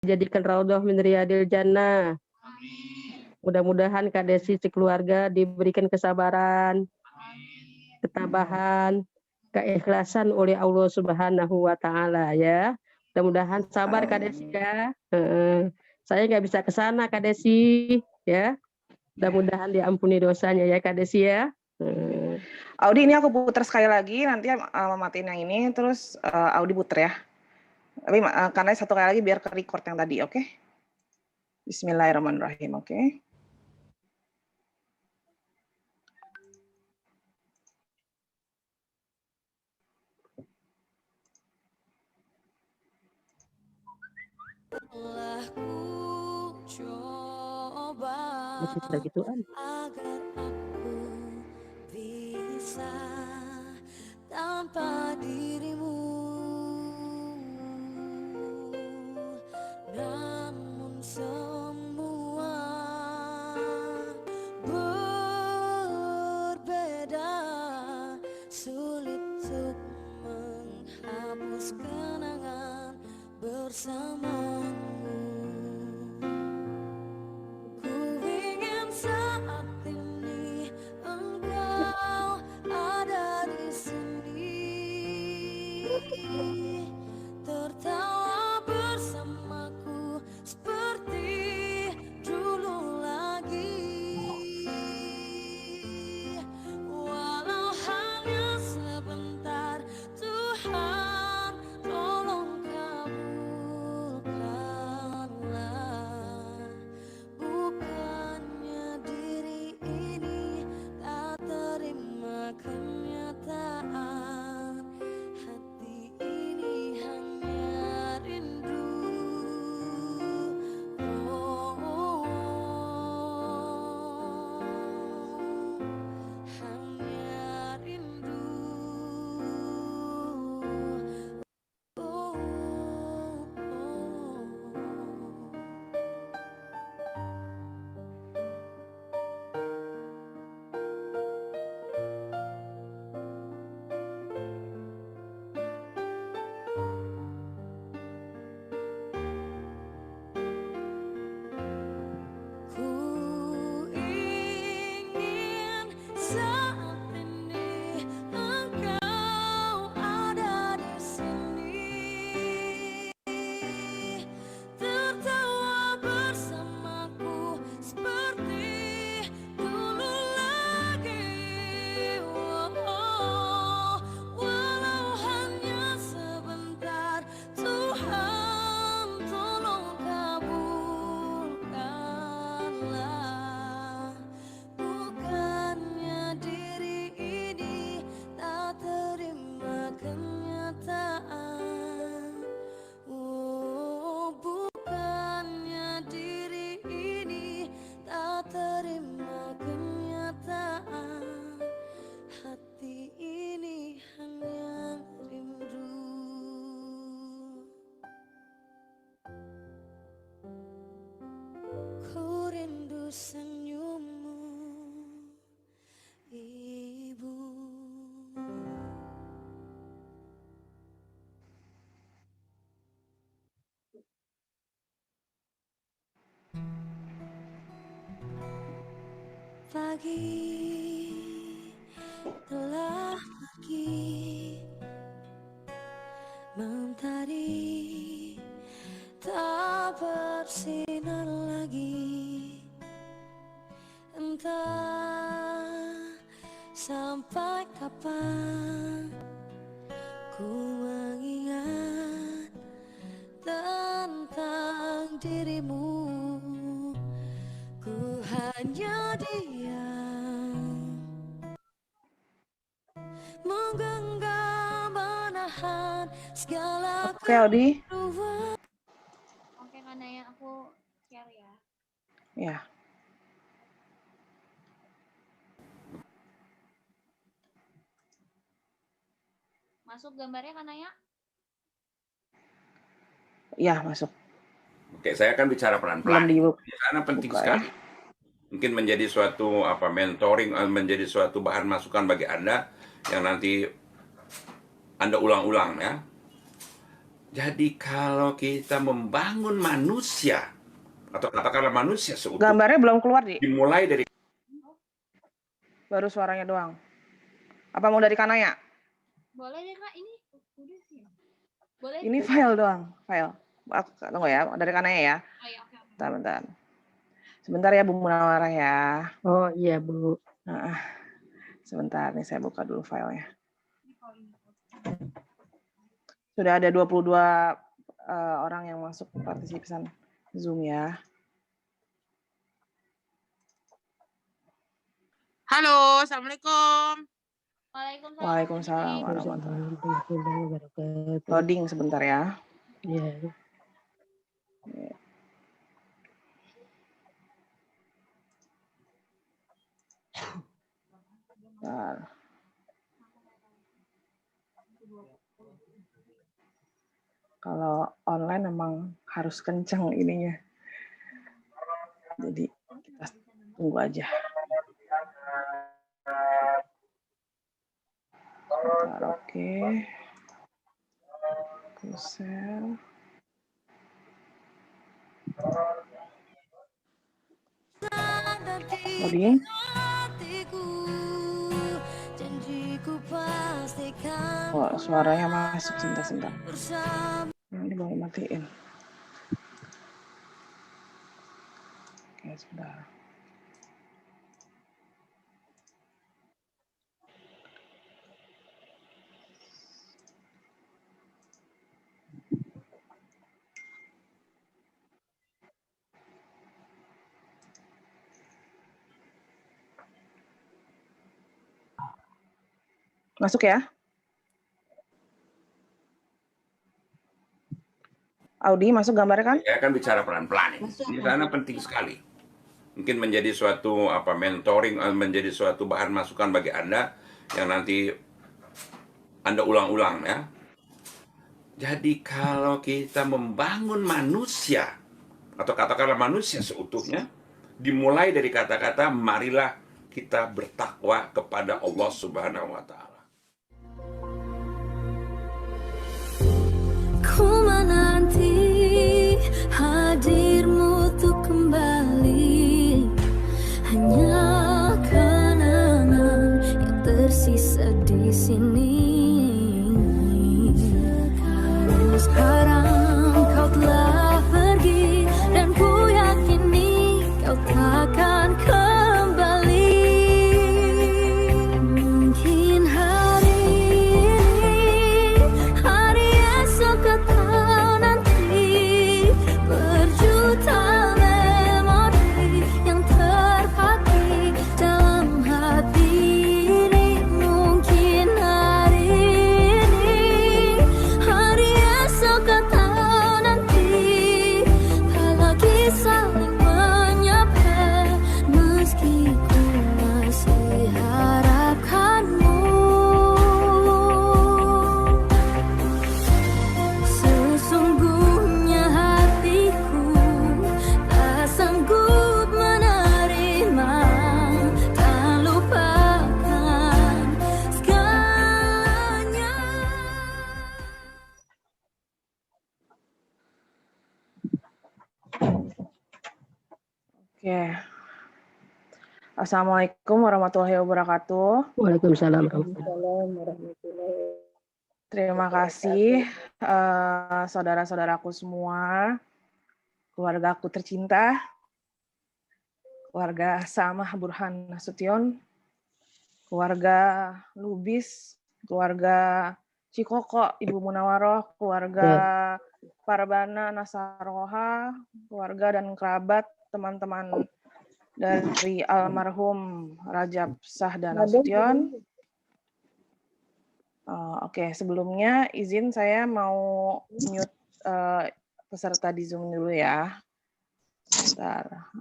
dijadikan raudhah min riyadil jannah. Mudah-mudahan Kak Desi sekeluarga diberikan kesabaran, ketabahan, keikhlasan oleh Allah Subhanahu wa taala ya. Mudah-mudahan sabar Kak Desi ya. Saya nggak bisa ke sana Kak Desi ya. Mudah-mudahan diampuni dosanya ya Kak Desi ya. Audi, ini aku putar sekali lagi, nanti matiin yang ini, terus Audi putar ya. Tapi karena satu kali lagi biar ke record yang tadi, oke? Bismillahirrahmanirrahim, oke? Masih gituan. Agar aku bisa tanpa dirimu, namun semua berbeda, sulit untuk menghapus kenangan bersamamu. Saat ini engkau ada di sini, tertawa bersamaku seperti dulu lagi. Walau hanya sebentar, Tuhan tolong kabulkanlah. Bukannya diri ini tak terima kenyataan, hati ini hanya rindu. Hanya rindu. Ku ingin saat ini engkau ada di sini, tertawa bersamaku seperti dulu lagi. Walau hanya sebentar, Tuhan tolong kabulkanlah. Bukannya diri ini tak terima kenyataan, bukannya diri ini tak terima kenyataan, hati ini hanya rindu. Ku rindu senyummu, Ibu. Pagi telah pergi, mentari tak bersinar lagi. Entah sampai kapan ku mengingat tentang dirimu. Ku hanya diam, menggenggam, menahan segala Oke, Audi. keruan. Oke, Kak Naya, aku share ya. Ya. Masuk gambarnya, Kak Naya? Ya, masuk. Oke, saya akan bicara pelan-pelan. Karena penting Buka, sekali. Mungkin menjadi suatu mentoring, menjadi suatu bahan masukan bagi Anda yang nanti Anda ulang-ulang ya. Jadi kalau kita membangun manusia, atau katakanlah manusia seutuhnya, Gambarnya belum keluar, Di. dimulai dari Baru suaranya doang. Apa mau dari Kanaya? Boleh deh Kak, ini udah sih. Boleh. Ini file doang, file. Tunggu ya, dari Kanaya ya. Oh, ya, oke, oke. Bentar. Sebentar ya Bu Munawarah ya. Oh iya Bu. Nah, sebentar nih saya buka dulu filenya. Sudah ada 22 orang yang masuk partisipan Zoom ya. Halo, Assalamualaikum. Waalaikumsalam. Waalaikumsalam warahmatullahi wabarakatuh. Loading sebentar ya. Iya. Bentar. Kalau online memang harus kencang ininya. Jadi kita tunggu aja. Bentar, oke. Share. Loading. Oh, suaranya masuk sebentar. Ini mau matiin. Oke, sebentar. Masuk ya? Audi, masuk gambarnya kan? saya akan bicara pelan-pelan ini. Ini karena penting sekali. Mungkin menjadi suatu mentoring, menjadi suatu bahan masukan bagi Anda yang nanti Anda ulang-ulang ya. Jadi kalau kita membangun manusia, atau katakanlah manusia seutuhnya, dimulai dari kata-kata marilah kita bertakwa kepada Allah Subhanahu wa Ta'ala. Ku menanti hadirmu tuh kembali, hanya kenangan yang tersisa di sini. Sekarang kau telah pergi dan ku yakini kau takkan kembali. Mungkin hari ini, hari esok atau nanti, berjuta memori yang terpatri dalam hati ini. Mungkin hari ini, hari esok atau nanti, tak lagi saling menyapa, meski ku masih harapkanmu. Sesungguhnya hatiku tak sanggup menerima, tak lupakan segalanya. Oke. Assalamualaikum warahmatullahi wabarakatuh. Waalaikumsalam warahmatullahi. Terima kasih saudara-saudaraku semua, keluarga aku tercinta, keluarga Samah Burhan Nasution, keluarga Lubis, keluarga Cikoko Ibu Munawaroh, keluarga Parbana Nasaroha, keluarga dan kerabat teman-teman dari almarhum Rajab Sahdan Nasution. Oke, sebelumnya izin saya mau mute peserta di Zoom dulu ya. Sebentar.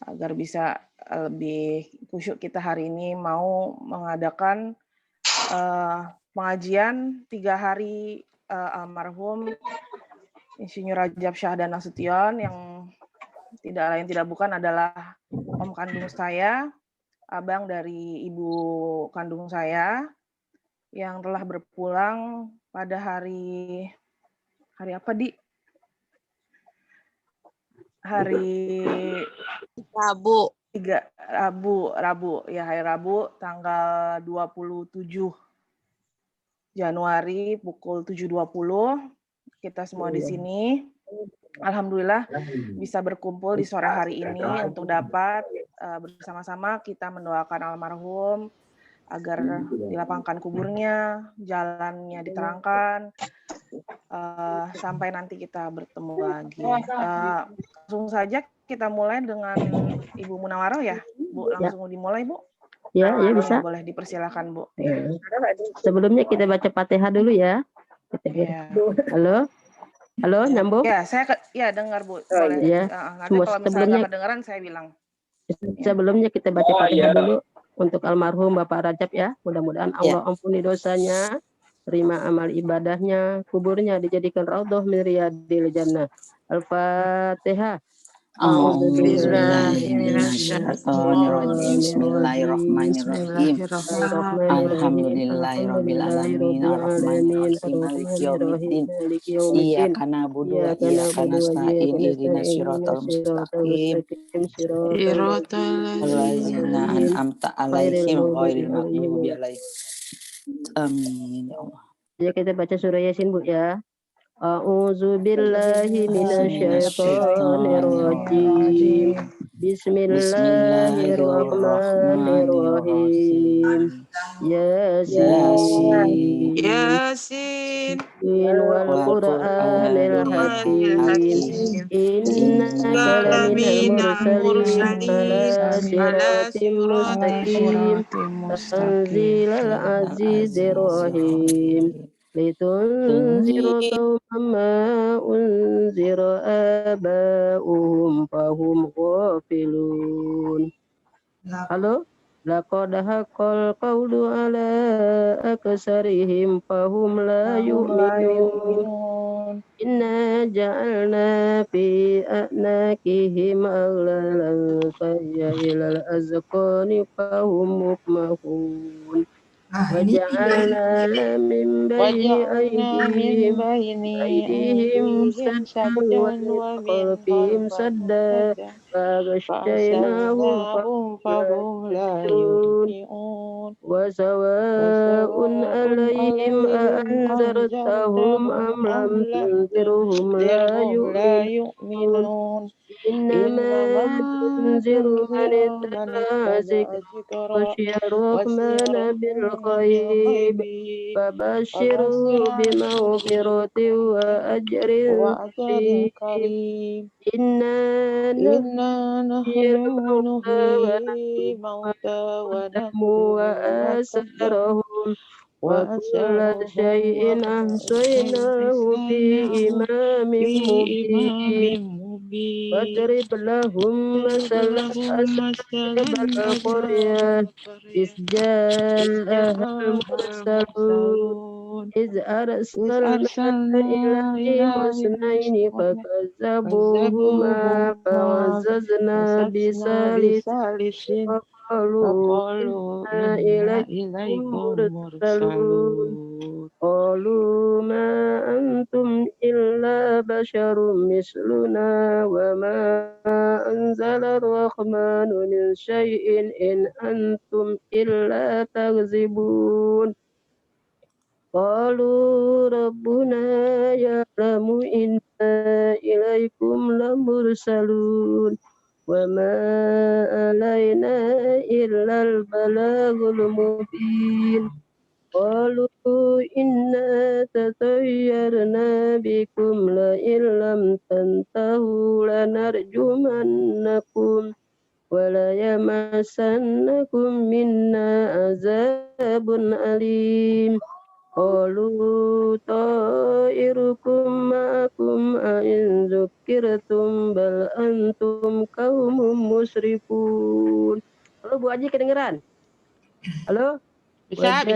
Agar bisa lebih khusyuk, kita hari ini mau mengadakan pengajian 3 hari almarhum Insinyur Rajab Syahdan Nasution, yang tidak lain tidak bukan adalah om kandung saya, abang dari ibu kandung saya, yang telah berpulang pada hari Hari apa, Di? Hari Rabu. Rabu. Ya, hari Rabu tanggal 27 Januari pukul 7.20. Kita semua di sini. Alhamdulillah bisa berkumpul di sore hari ini untuk dapat bersama-sama kita mendoakan almarhum agar dilapangkan kuburnya, jalannya diterangkan, sampai nanti kita bertemu lagi. Langsung saja kita mulai dengan Ibu Munawaroh ya, Bu. Langsung dimulai, Bu. Ya bisa. Boleh dipersilakan, Bu. Sebelumnya kita baca Fatihah dulu ya. Ya. Halo, nyambung? Ya, saya dengar, Bu. Boleh. Ya. Nanti kalau misalnya nggak kedengeran, saya bilang. Sebelumnya kita baca Fatihah dulu untuk almarhum Bapak Rajab ya. Mudah-mudahan Allah ampuni dosanya, terima amal ibadahnya, kuburnya dijadikan raudhah min riyadil jannah. Al-Fatihah. Bismillahirrahmanirrahim. Alhamdulillahirabbil alamin arrahmanirrahim maliki yaumiddin iyyaka na'budu wa iyyaka nasta'in ihdinas siratal mustaqim siratal ladzina an'amta 'alaihim ghairil maghdubi 'alaihim. Amin ya Allah. Ya, kita baca surah Yasin, Bu ya. A'udzu billahi minasyaitonir rajim. Bismillahirrahmanirrahim. Yasin. Wal Qur'anil Hakim. Innaka laminal mursalin ala siratim mustaqim. Tanzilal azizir rahim. Litunzira qauman ma unzira aba'uhum fahum ghafilun. Halo? Laqad haqqal qawlu ala aksarihim fahum la yu'minun. Inna ja'alna fi a'naqihim aghlalan fahiyya ilal azqani fahum muqmahun. وجعلنا من بين أيديهم سدا ومن خلفهم سدا فغشيناهم فهم لا يرجعون وسواء عليهم أأنذرتهم أم لم تنذرهم لا يؤمنون إنما تنذر من اتبع ذكر وخشي الرحمن بالغيب فبشره بمغفرة وأجر كريم إنا نحيي الموتى ونكتب وآثارهم وكل شيء أحصيناه في إمام مبين واضرب لهم مثلا أصحاب القرية إذ جاءها المرسلون إذ أرسلنا إليهم اثنين فكذبوهما فعززنا بثالث فقالوا إنا إليكم مرسلون قالوا ما أنتم إلا بشر مثلنا وما أنزل الرحمن من شيء إن أنتم إلا تكذبون قالوا ربنا يعلم إنا إليكم لمرسلون وما علينا إلا البلاغ المبين قالوا إنا تطيرنا بكم لئن لم تنتهوا لنرجمنكم وليمسنكم منا عذاب أليم قالوا طائركم معكم أئن ذكرتم بل أنتم قوم مسرفون. Halo Bu Aji, kedengeran? Halo? Bisa.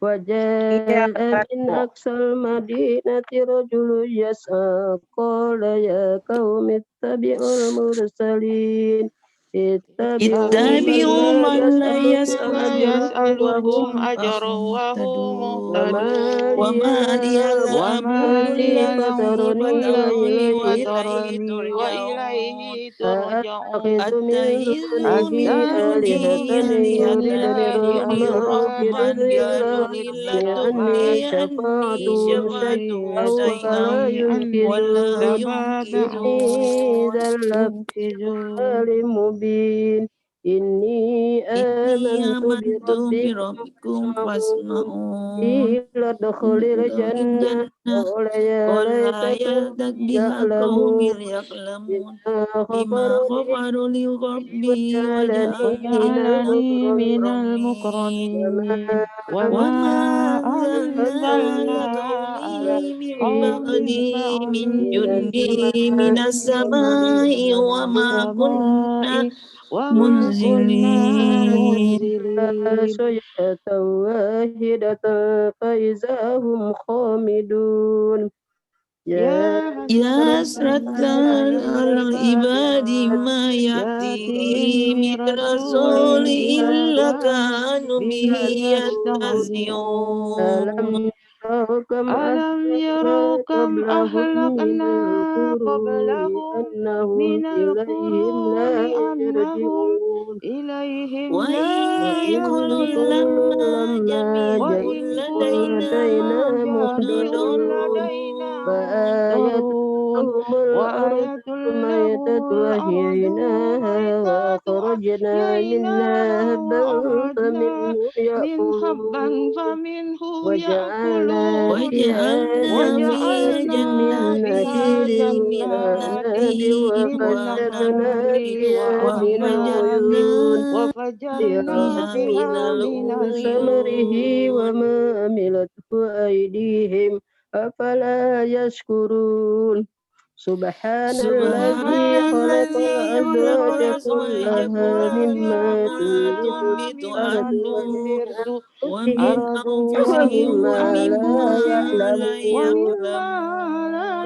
Wajah min aqsal madinati rajulun yas'a qala ya qaumi ittabi'ul mursalin ittabi'u man la لا yas'alukum يسألكم أجرا وهم وما مهتدون لي وما أعبد لي الذي أعبد فطرني الذي وإليه فطرني وإليه ترجعون أأتخذ من دونه آلهة أتخذ من يردني دونه الرحمن آلهة بضر أني الرحمن شفاعتهم شيئا ولا شفاعتهم ينقذون شفاعتهم إني إذا لفي ينقذون ضلال مبين إني آمنت بربكم فاسمعون قيل ادخل الجنة قال يا ليت قومي يعلمون بما غفر لي وجعلني من وجعلني من المكرمين وما المكرمين وما أنزلنا أنزلنا على عليه قومه من من السماء السماء وما كنا منزلين منزلين صيحة واحدة فإذا هم خامدون يا يا حسرة حسرة على على العباد العباد ما ما يأتيهم يأتيهم من من رسول رسول إلا إلا كانوا كانوا به به يستهزئون ألم يروا كم ألم يروا أهلكنا كم قبلهم من أهلكنا القرون قبلهم أنهم من إليهم القرون لا أنهم يرجعون إليهم لا وإن كل يرجعون لما وإن جميع كل لدينا لما جميع محضرون لدينا فآية محضرون لهم الأرض وآية الميتة له الأرض وأحييناها ميتة وأخرجنا منها أحييناها هبا وأخرجنا فمنه من حبا يأكلون فمنه وجعلنا يأكلون فيها جنات وجعلنا من فيها نخيل جنات وأعناب من وفجرنا نخيل فيها من وأعناب العيون وفجرنا فيها فيها من من ثمره العيون وما عملته أيديهم أفلا يشكرون سبحان الذي سبحان خلق الذي خلق الأزواج الأزواج كلها كلها مما تنبت مما الأرض ومن تنبت أنفسهم الأرض ومما لا ومما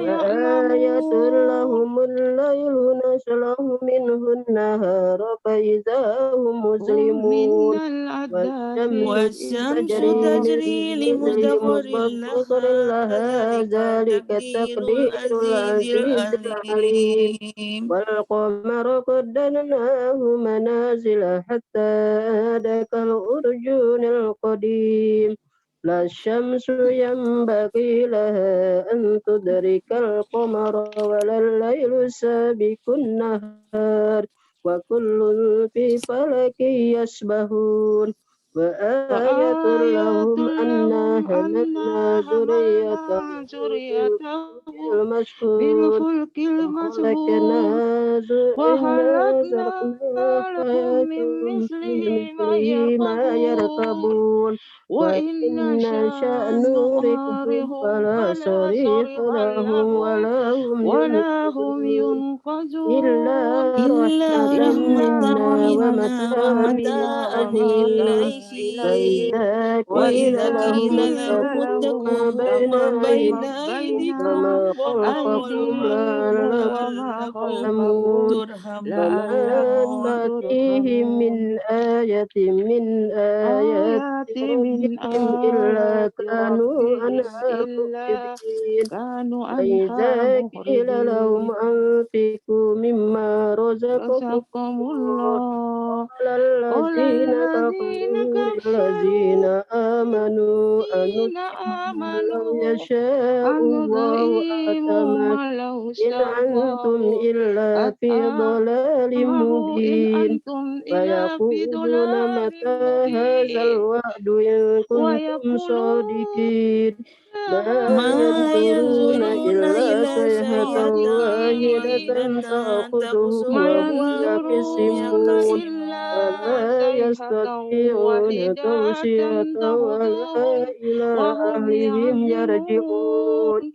يعلمون لا وآية يعلمون لهم الليل نسلخ منه النهار فإذا هم هم من مسلمون الأحداث والشمس تجري لمثل مستقر لها ذلك تقدير العزيز العليم والقمر قدرناه منازل حتى عاد كالأرجون القديم لا الشمس ينبغي لها أن تدرك القمر ولا الليل سابق النهار وكل في فلك يسبحون وآية وآية لهم أنا لهم حملنا أنا ذريتهم حملنا في الفلك ذريتهم في المشحون الفلك وخلقنا المسهول إنا وخلقنا زرعنا لكم من في مثله ما مثله ما يركبون يركبون وإن وإن نشأ نشاء نغرقهم نغرقهم فلا فلا صريخ صريخ لهم لهم ولا هم ولا هم ينقذون إلا ينقذون رحمة إلا منا رحمة ومتاعا ومتاعا إليه إليه فإذا قيل وإذا لهم قيل اتقوا لهم ما بين اتقوا ما أيديكم بين وما خلفكم أيديكم لعلكم وما خلفكم ترحمون وما لعلكم تأتيهم ترحمون من آية من آيات آيات من ربهم إلا آيات كانوا ربهم عنها إلا معرضين كانوا عنها وإذا قيل لهم مخرجين أنفقوا مما رزقكم رزقكم الله الله قال قال الذين الذين كفروا للذين كفروا آمنوا الذين أنطعم من لو آمنوا يشاء الله أنطعم آتمه من لو إن شاء أنتم الله إلا في ضلال أطعمه إن مبين أنتم إلا في ويقولون ضلال متى هذا مبين الوعد إن كنتم ويقولون صادقين ما هذا ينظرون الوعد إلا إن صيحة صادقين واحدة تأخذهم ما وهم ينظرون يخصمون إلا وما صيحة يستطيعون واحدة توصية ولا تأخذهم إلى وهم أهلهم يرجعون يحزنون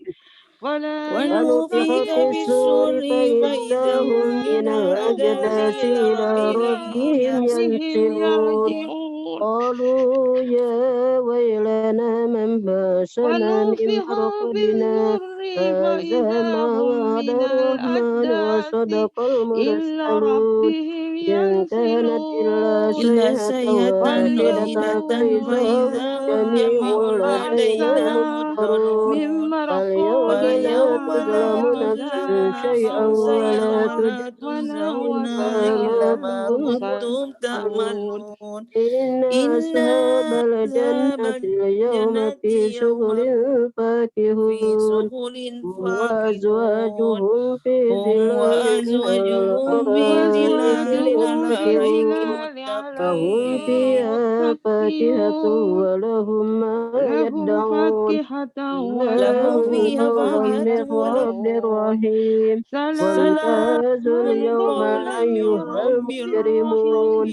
ولا ونفخ في يستطيعون الصور فإذا هم من فإذا الأجداث هم إلى إلى ربهم ربهم ينسلون يرجعون قالوا يا ويلنا من باسنا من ونفخ في مرقدنا الزر هذا فإذا ما هم وعد من الرحمن الأجداث صدق إلا المرسلون ربهم إن كانت إلا ينسلون إلا صيحة سيئة واحدة واحدة فإذا فلينظروا فإذا هم هم جميع جميع ما لدينا لدينا لدينا محضرون محضرون من فاليوم لا فاليوم مرقانا تظلم لا نفس تظلم نفس شيئا جزاء شيئا ولا ولا ولا تجزون إلا إلا ما ما وزنوا كنتم كنتم تعملون تعملون إن إن أصحاب أصحاب الجنة اليوم الجنة في يوم شغل في فاكهون سبل هم فاكهون وأزواجهم في هم ظلال على وأزواجهم في الأرائك ظلال على وأزواجهم في الأرائك متكئون ظلال لهم على متكئين فيها فاكهة متكئون ولهم ما لهم يدعون فاكهة سلام لهم ولهم فيها ما قولا فاكهة من رب يدعون رحيم سلام وامتازوا سلام اليوم قولا من من أيها رب رب المجرمون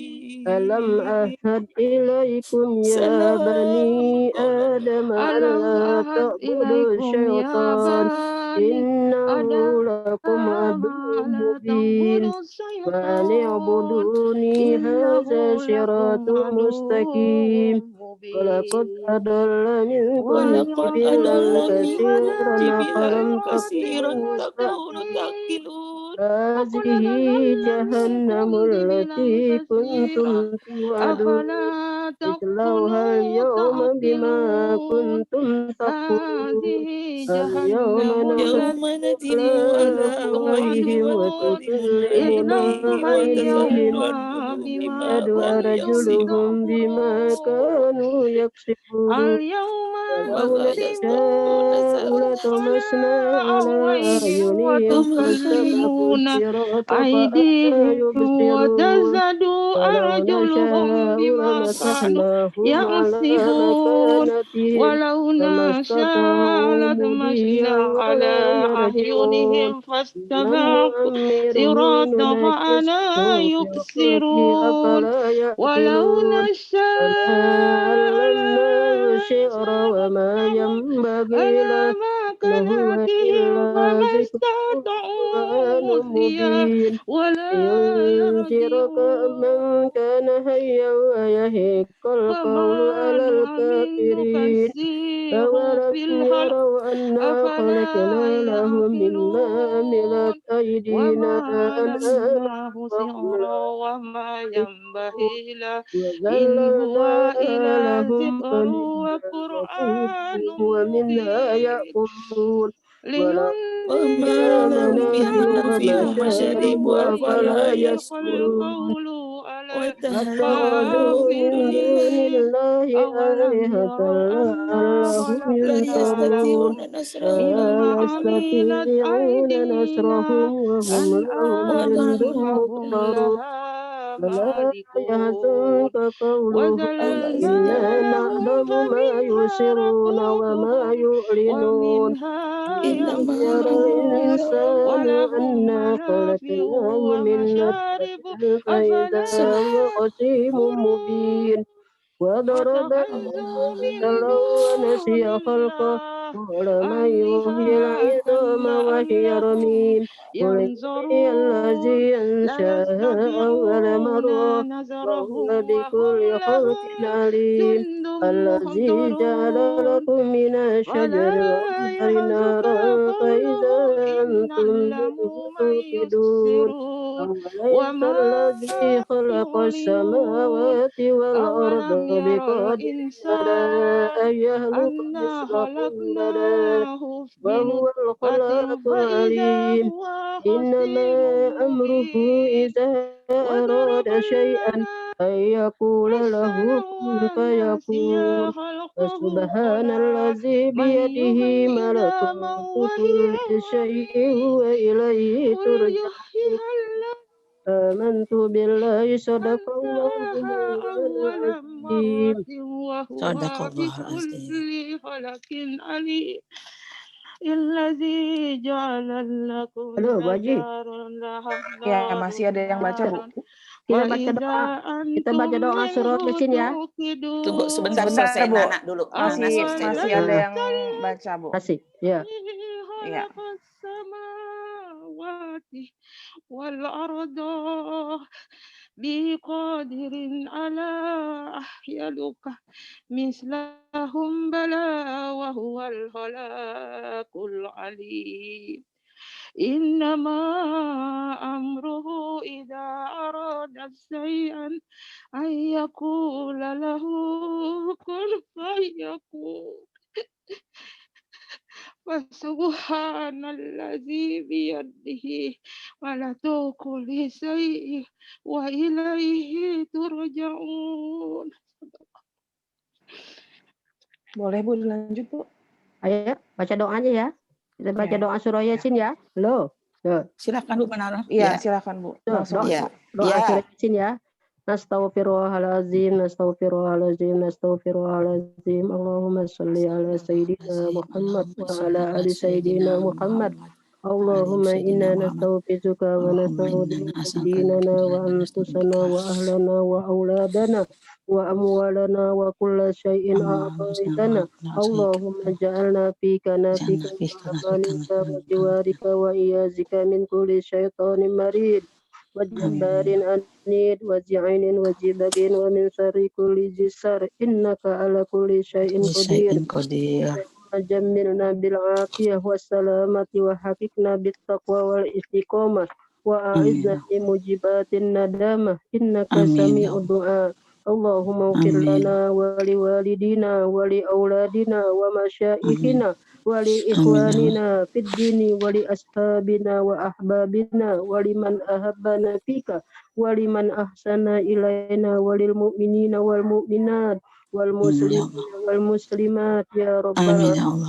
ألم رحيم أهد إليكم يا سلام بني قولا من آدم ألم ألا أعهد تعبدوا إليكم يا الشيطان بني إنه آدم لكم عدو لا مبين تعبدوا وأن الشيطان اعبدوني إنه هذا صراط لكم عدو مستقيم ولقد مبين أضل منكم ولقد وليضل جبلا أضل منكم منكم كثيرا جبلا أفلم كثيرا كثيرا تكونوا تكون فلم تأكلون هذه فقل أضل جهنم منكم جبلا التي كثيرا كنتم توعدون أفلا اصلوها تأكلوا اليوم بما تعقلون كنتم تكفرون هذه اليوم جهنم نختم يوم التي على نتلو على أفواههم أفواههم توعدون وتكلمنا أيديهم اصلوها أيديهم اليوم وتشهد بما وتشهد أرجلهم بما كنتم أرجلهم يكسبون بما تكفرون كانوا يكسبون اليوم ولو ولا يستطيعون نشاء نختم على لطمسنا على أفواههم أعينهم فاستبقوا وتكلمون الصراط فأنى أيديهم يبصرون وتزداد ولو أرجلهم نشاء بما كانوا لمسحناهم على يكسبون مكانتهم ولو فما نشاء استطاعوا مضيا لطمسنا على ولا يرجعون أعينهم إنهم فاستبقوا نعمره صراط فأنا ننكسهم في الخلق يكسرون أفلا ولو يأكلون وما نشاء علمناه الشعر وما لعلمناهم ينبغي على له ما إن هو كانتهم إلا فما ذكر استطاعوا وقرآن مضيا مبين ولا لينذرك من يرجعون كان حيا ويهيق القول وما على نحن الكافرين نكسره أولم في الخلق يروا أنا أفلا خلقنا لهم مما عملت يعقلون أيدينا وما أنعاما علمناه فهم سعرا لا وما يملكون ينبغي له إن هو وذللناها إلى لهم ذكر فمنها وقرآن ركوبهم ومنها مبين يأكلون ولهم لينذر فيها وما لهم من منافع فيها نفي ومشارب ومشارب حين أفلا أفلا حق يشكرون القول على واتخذوا واتخذوا من من دون الكافرين الله أولم آلهة يروا أنا لعلهم لا خلقنا ينصرون لهم يستطيعون نصرهم مما لا عملت يستطيعون نصرهم أيدينا وهم لهم جند أنعاما فهم محضرون لها فلا مالكون يحزنك قولهم وذللنا إنا الذين لهم نعلم ما فمنها يسرون وما ركوبهم يعلنون ومنها ألم إنما ير يأكلون الإنسان ولهم أنا منافع خلقناه من ومشارب نطفة فإذا أفلا هو خصيم يشكرون مبين وضرب واتخذوا من مثلا دون ونسي خلقه الله قال من يحيي آلهة العظام وهي لعلهم رميم قل يحيي ينظرون الذي لا أنشأها أول يستطيعون مرة وهو نظرهم وهم بكل خلق له عليم جند الذي جعل محضرون لكم من الشجر فلا الأخضر يحزنك نارا فإذا قولهم إن أنتم منه نعلم من توقدون يسرون أوليس وما الذي خلق يعلنون السماوات والأرض أولم ير بقادر على الإنسان أن يخلق أنا مثلهم بلى خلقناه في وهو نطفة الخلاق فإذا العليم هو إنما خصيم أمره مبين إذا وضرب أراد شيئا لنا أن يقول له مثلا كن ونسي فيكون خلقه فسبحان قل الذي من بيده يحيي العظام ملكوت وهي كل شيء رميم وإليه قل ترجعون يحييها الذي آمنت بالله صدق الله أنشأها مولانا أول العظيم مرة وهو صدق الله العظيم. بكل خلق عليم الذي جعل لكم Halo Bu Haji, شجر Ya, الأخضر masih ada yang baca, Bu. نارا kita baca فإذا doa. Kita أنتم baca doa منه surat Yasin ya. Tunggu sebentar توقدون Sebentar, selesai Bu. Nana dulu. Nana Masih أهو selesai masih dulu. ada Nah, yang baca, Bu. kasih. Ya. الذي Iya. خلق السماوات والأرض بقادر على أحيلك مثلهم بلى وهو الخلاق العليم إنما شيئا أن يقول له كن فيكون فسبحان الذي بيده ملكوت كل شيء وإليه ترجعون. Boleh Bu dilanjut Bu? Ayo baca doanya ya. Kita baca Ya. doa surah Yasin ya. Halo. Silakan Bu Manara. Iya, Ya. silakan Bu. Tuh, Langsung. Ya. doa Ya. surah Yasin ya. Nastaghfirullahalazim, nastaghfirullahalazim, nastaghfirullahalazim. Allahumma sholli ala sayyidina Muhammad wa ala ali sayyidina Muhammad. Allahumma inna nastaghfiruka wa nastaghfiruka dinana wa anfusana wa ahlana wa auladana wa amwalana wa kulla syai'in a'taitana. Allahumma ja'alna fika nafika amanika wa jiwarika wa iyazika min kulli syaitanin marid wa jabbarin anid wa zi'inin wa jibagin wa min syarri kulli jisar innaka ala kulli syai'in qadir. Jammilna bil afiyah wassalamati wa hakikna bit taqwa wal istiqamah wa a'izna bi mujibatin nadamah innaka sami'ud du'a. Allahumma ighfir lana wa li walidina wa li auladina wa masyaikhina wa li ikhwanina fid dini wa li ashabina wa ahbabina wa liman ahabbana fika wa liman ahsana ilaina wa lil mu'minina wal mu'minat wal muslimin wal muslimat ya rabbal alamin.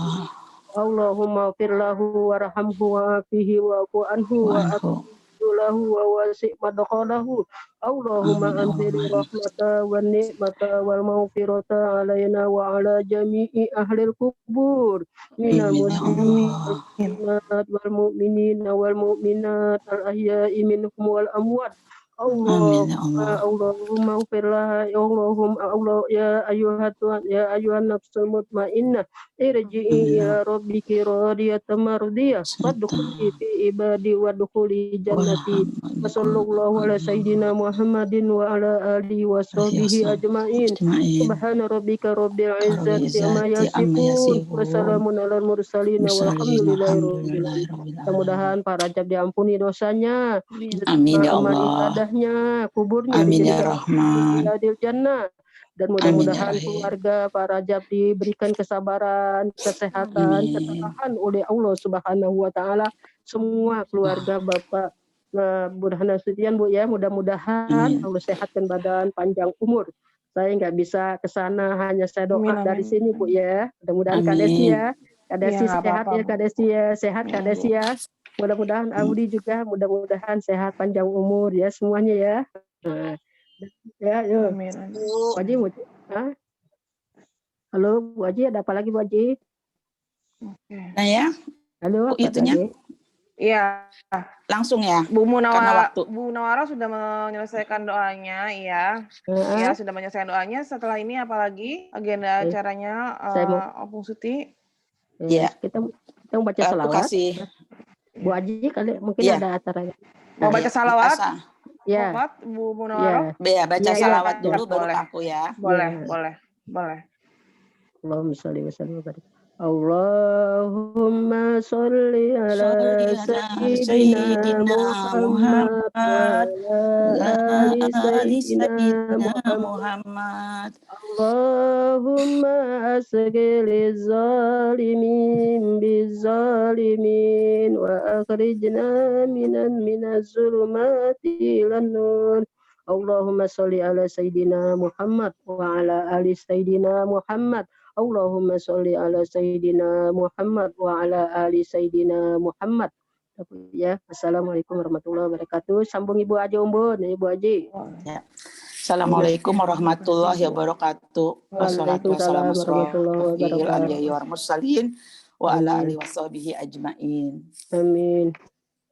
Allahumma ighfir lahu warhamhu wa'afihi wa'fu anhu wa'afihi lahu wa wasi' madkhalahu. Allahumma anzil rahmata wan ni'mata wal maghfirata alaina wa ala jami'i ahlil kubur minal muslimin wal mu'minina wal mu'minat al ahya'i minhum wal amwat. Allahumma ighfir laha Allah ya ayuhat Tuhan ya ayuhan nafsul mutmainnah irji'i ila rabbiki radiyatan mardiyah wadkhuli fi ibadi wadkhuli jannati wa sallallahu ala sayyidina Muhammadin wa ala alihi wa sahbihi ajma'in. Subhana rabbika rabbil izzati amma yasifun wa salamun alal mursalin walhamdulillahi rabbil alamin. Mudah-mudahan Pak Rajab diampuni dosanya. Amin ya amal Allah. ibadahnya, kuburnya Amin ya dijadikan Rahman. adil jannah. Dan mudah-mudahan keluarga Pak Rajab diberikan kesabaran, kesehatan, ketabahan oleh Allah Subhanahu wa taala. Semua keluarga Bapak Burhan Nasution Bu ya, mudah-mudahan Allah sehatkan badan, panjang umur. Saya nggak bisa ke sana, hanya saya doa dari sini Bu ya. Mudah-mudahan Kak Desi ya. Kak Desi sehat ya, Kak Desi ya. Sehat Kak Desi ya. Mudah-mudahan Audi juga mudah-mudahan sehat panjang umur ya semuanya ya. Nah, ya, yuk. Bu Haji, halo Bu Haji, ada apa lagi Bu Haji? Nah ya. Halo, itunya. Iya. Langsung ya. Bu Munawara sudah menyelesaikan doanya, iya. Ya, sudah menyelesaikan doanya. Setelah ini apalagi agenda acaranya Opung Suti? Ya. Kita mau baca salawat. Bu Haji kali mungkin ada acaranya. Mau baca salawat? Ya. Bu Munawara? Ya, baca salawat dulu baru aku ya. Boleh. Allahumma sholli wa sallim wa barik. Allahumma sholli ala sayyidina Muhammad wa ala ali sayyidina Muhammad. Allahumma asghil zalimin bizalimin wa akhrijna minaz zulumati ilan nur. Allahumma sholli ala sayyidina Muhammad wa ala ali sayyidina Muhammad. Allahumma sholli ala sayyidina Muhammad wa ala ali sayyidina Muhammad. Ya, assalamualaikum warahmatullahi wabarakatuh. Sambung Ibu Haji Umbun, Ibu Haji. Ya. Assalamualaikum warahmatullahi wabarakatuh. Wassalamualaikum warahmatullahi wabarakatuh. Wa ala alihi washabihi ajmain. Amin.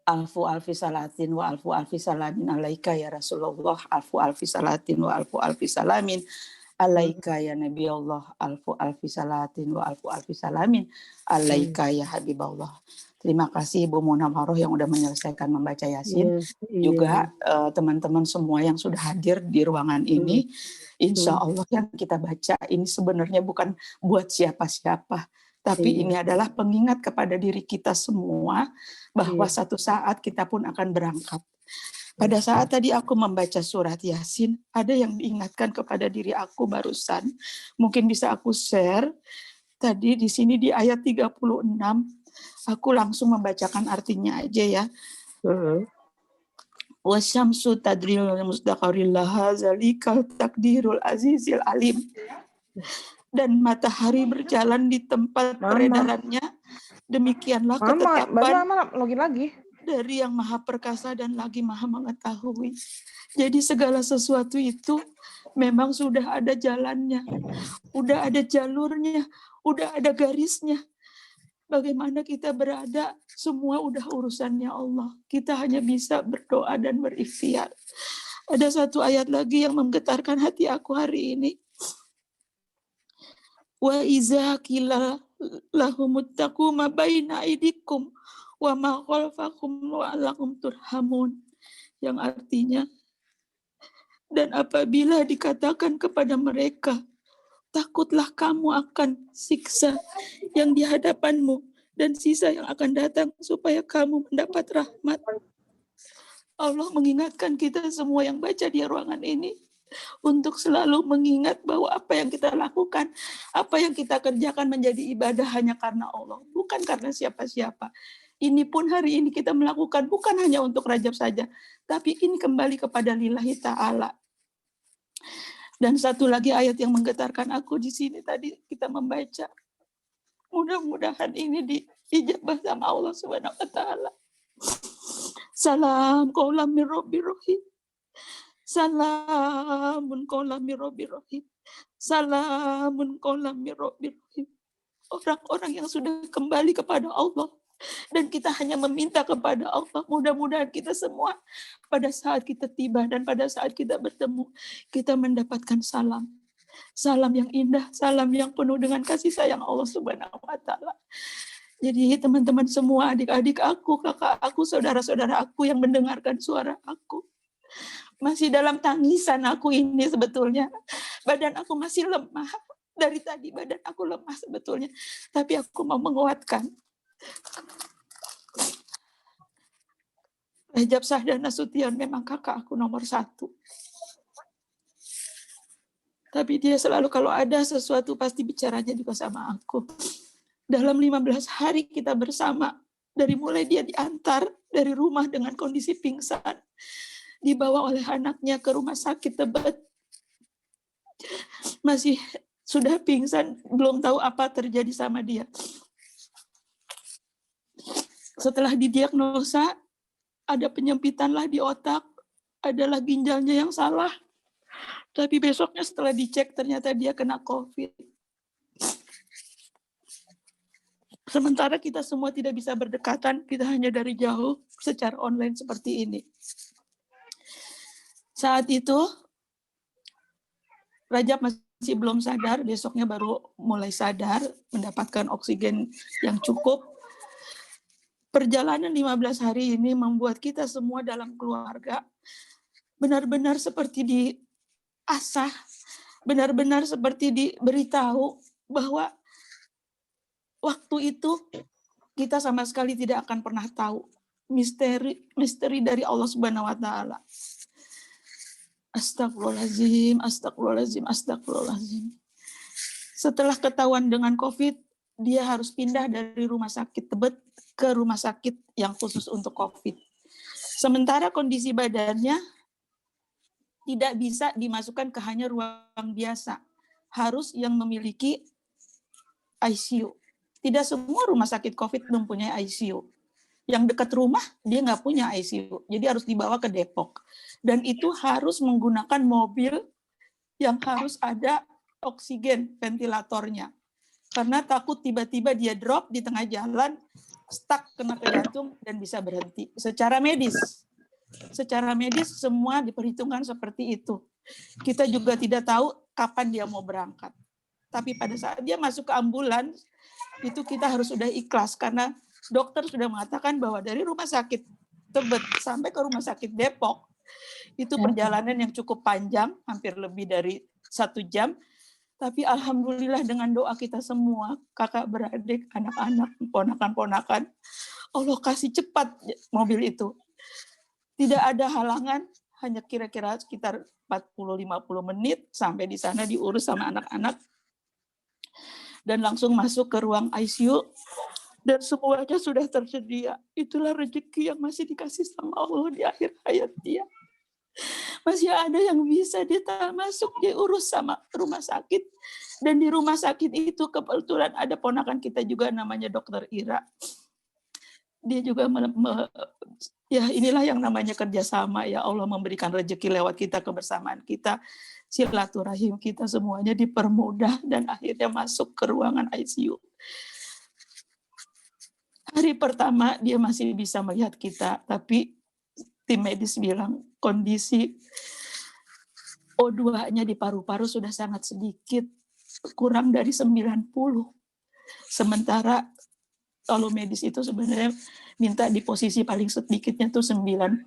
Alfu alfi salatin wa alfu alfi salamin alaika ya Rasulullah. Alfu alfi salatin wa alfu alfi salamin alaika ya Nabi Allah. Alfu alfi salatin wa alfu alfi salamin alaika ya Habibullah. Terima kasih Ibu Munawwaroh yang sudah menyelesaikan membaca Yasin. Juga teman-teman semua yang sudah hadir di ruangan ini. Insya Allah yang kita baca ini sebenarnya bukan buat siapa-siapa. Tapi ini adalah pengingat kepada diri kita semua bahwa satu saat kita pun akan berangkat. Pada saat tadi aku membaca surat Yasin, ada yang diingatkan kepada diri aku barusan. Mungkin bisa aku share. Tadi di sini di ayat 36, aku langsung membacakan artinya aja ya. Wasyamsu tadril mustaqarril laha zalikal takdirul azizil alim. Dan matahari berjalan di tempat peredarannya. Demikianlah ketetapan login lagi. dari yang maha perkasa dan lagi maha mengetahui. Jadi segala sesuatu itu memang sudah ada jalannya, udah ada jalurnya, udah ada garisnya. Bagaimana kita berada, semua udah urusannya Allah. Kita hanya bisa berdoa dan berikhtiar. Ada satu ayat lagi yang menggetarkan hati aku hari ini. Wa iza qila lahumuttaqu ma baina aidikum wa ma khalfakum la'allakum turhamun, yang artinya, dan apabila dikatakan kepada mereka, takutlah kamu akan siksa yang di hadapanmu dan sisa yang akan datang supaya kamu mendapat rahmat. Allah mengingatkan kita semua yang baca di ruangan ini untuk selalu mengingat bahwa apa yang kita lakukan, apa yang kita kerjakan menjadi ibadah hanya karena Allah, bukan karena siapa-siapa. Ini pun hari ini kita melakukan bukan hanya untuk Rajab saja, tapi ini kembali kepada lillahi ta'ala. Dan satu lagi ayat yang menggetarkan aku di sini tadi kita membaca. Mudah-mudahan ini diijabah sama Allah Subhanahu wa taala. Salam qaulam mir rabbir rahim. Salamun qaulam mir rabbir rahim. Salamun qaulam mir rabbir rahim. Orang-orang yang sudah kembali kepada Allah. Dan kita hanya meminta kepada Allah, mudah-mudahan kita semua pada saat kita tiba dan pada saat kita bertemu, kita mendapatkan salam. Salam yang indah, salam yang penuh dengan kasih sayang Allah Subhanahu wa taala. Jadi teman-teman semua, adik-adik aku, kakak aku, saudara-saudara aku yang mendengarkan suara aku, masih dalam tangisan aku ini sebetulnya. Badan aku masih lemah. Dari tadi badan aku lemah sebetulnya. Tapi aku mau menguatkan. Rajab Sahdana Sution memang kakak aku nomor 1. Tapi dia selalu kalau ada sesuatu pasti bicaranya juga sama aku. Dalam 15 hari kita bersama, dari mulai dia diantar dari rumah dengan kondisi pingsan, dibawa oleh anaknya ke rumah sakit Tebet, masih sudah pingsan, belum tahu apa terjadi sama dia. Setelah didiagnosa, ada penyempitanlah di otak, adalah ginjalnya yang salah. Tapi besoknya setelah dicek, ternyata dia kena COVID. Sementara kita semua tidak bisa berdekatan, kita hanya dari jauh, secara online seperti ini. Saat itu, Rajab masih belum sadar, besoknya baru mulai sadar, mendapatkan oksigen yang cukup. Perjalanan 15 hari ini membuat kita semua dalam keluarga benar-benar seperti diasah, benar-benar seperti diberitahu bahwa waktu itu kita sama sekali tidak akan pernah tahu misteri dari Allah Subhanahu wa taala. Astagfirullahaladzim, astagfirullahaladzim, astagfirullahaladzim. Setelah ketahuan dengan COVID, dia harus pindah dari rumah sakit Tebet ke rumah sakit yang khusus untuk COVID. Sementara kondisi badannya tidak bisa dimasukkan ke hanya ruang biasa. Harus yang memiliki ICU. Tidak semua rumah sakit COVID mempunyai ICU. Yang dekat rumah, dia nggak punya ICU. Jadi harus dibawa ke Depok. Dan itu harus menggunakan mobil yang harus ada oksigen ventilatornya. Karena takut tiba-tiba dia drop di tengah jalan, stuck kena ke jantung dan bisa berhenti. Secara medis semua diperhitungkan seperti itu. Kita juga tidak tahu kapan dia mau berangkat. Tapi pada saat dia masuk ke ambulans, itu kita harus sudah ikhlas karena dokter sudah mengatakan bahwa dari rumah sakit Tebet sampai ke rumah sakit Depok itu perjalanan yang cukup panjang, hampir lebih dari 1 jam. Tapi alhamdulillah dengan doa kita semua, kakak beradik, anak-anak, ponakan-ponakan, Allah kasih cepat mobil itu. Tidak ada halangan, hanya kira-kira sekitar 40-50 menit sampai di sana diurus sama anak-anak dan langsung masuk ke ruang ICU dan semuanya sudah tersedia. Itulah rezeki yang masih dikasih sama Allah di akhir hayat dia. Masih ada yang bisa dia masuk diurus sama rumah sakit. Dan di rumah sakit itu kebetulan ada ponakan kita juga namanya Dokter Ira. Dia juga ya inilah yang namanya kerjasama, ya Allah memberikan rezeki lewat kita, kebersamaan kita, silaturahim kita semuanya dipermudah dan akhirnya masuk ke ruangan ICU. Hari pertama dia masih bisa melihat kita, tapi tim medis bilang kondisi O2-nya di paru-paru sudah sangat sedikit, kurang dari 90. Sementara kalau medis itu sebenarnya minta di posisi paling sedikitnya tuh 95.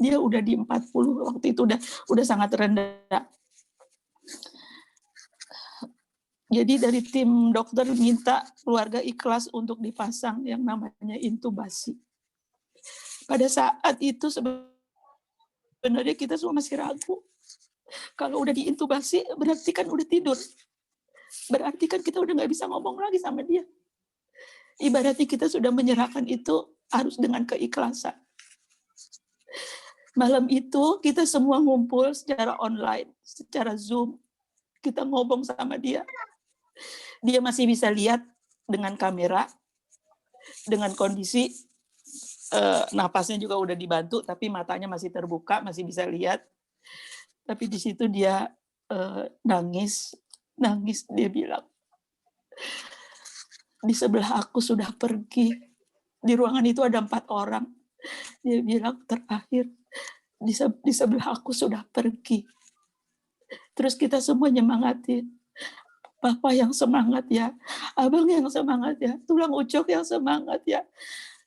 Dia udah di 40 waktu itu udah sangat rendah. Jadi dari tim dokter minta keluarga ikhlas untuk dipasang yang namanya intubasi. Pada saat itu sebenarnya kita semua masih ragu. Kalau udah diintubasi berarti kan udah tidur. Berarti kan kita udah nggak bisa ngomong lagi sama dia. Ibaratnya kita sudah menyerahkan itu harus dengan keikhlasan. Malam itu kita semua ngumpul secara online, secara Zoom. Kita ngomong sama dia. Dia masih bisa lihat dengan kamera, dengan kondisi napasnya juga udah dibantu, tapi matanya masih terbuka, masih bisa lihat. Tapi di situ dia nangis dia bilang, di sebelah aku sudah pergi. Di ruangan itu ada 4 orang. Dia bilang terakhir, di sebelah aku sudah pergi. Terus kita semua nyemangatin. Papa yang semangat ya, abang yang semangat ya, tulang ucok yang semangat ya.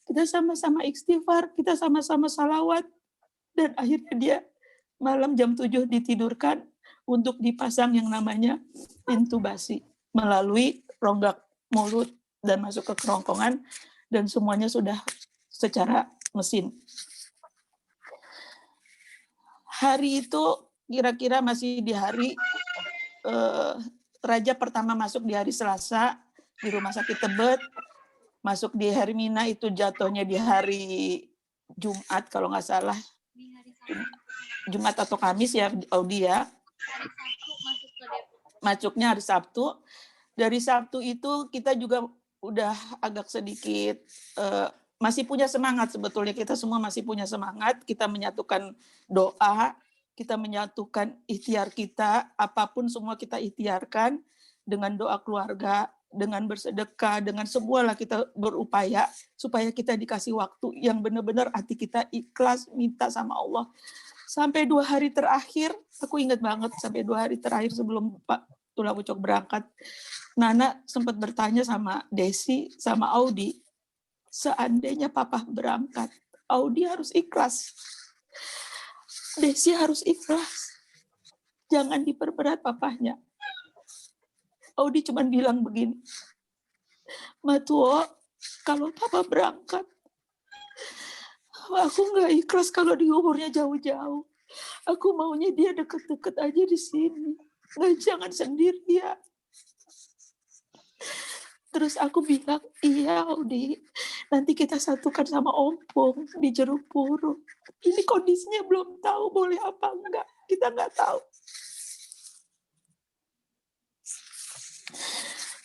Kita sama-sama istighfar, kita sama-sama salawat. Dan akhirnya dia malam jam 7 ditidurkan untuk dipasang yang namanya intubasi melalui rongga mulut dan masuk ke kerongkongan, dan semuanya sudah secara mesin. Hari itu kira-kira masih di hari Raja pertama masuk di hari Selasa di Rumah Sakit Tebet, masuk di Hermina itu jatuhnya di hari Jumat kalau nggak salah, Jumat atau Kamis ya Audi ya. Masuknya hari Sabtu. Dari Sabtu itu kita juga udah agak sedikit masih punya semangat sebetulnya, kita semua masih punya semangat, kita menyatukan doa, kita menyatukan ikhtiar kita, apapun semua kita ikhtiarkan dengan doa keluarga, dengan bersedekah, dengan semualah kita berupaya supaya kita dikasih waktu yang benar-benar hati kita ikhlas minta sama Allah. Sampai 2 hari terakhir, aku ingat banget sampai 2 hari terakhir sebelum Pak Tulang Ucok berangkat, Nana sempat bertanya sama Desi, sama Audi, seandainya Papa berangkat, Audi harus ikhlas. Desi harus ikhlas. Jangan diperberat papahnya. Audi cuma bilang begini, Matuo, kalau Papa berangkat, aku nggak ikhlas kalau di umurnya jauh-jauh. Aku maunya dia deket-deket aja di sini. Nggak, jangan sendirian. Terus aku bilang, iya Audi, nanti kita satukan sama Ompong di Jeruk Purut. Ini kondisinya belum tahu boleh apa enggak. Kita nggak tahu.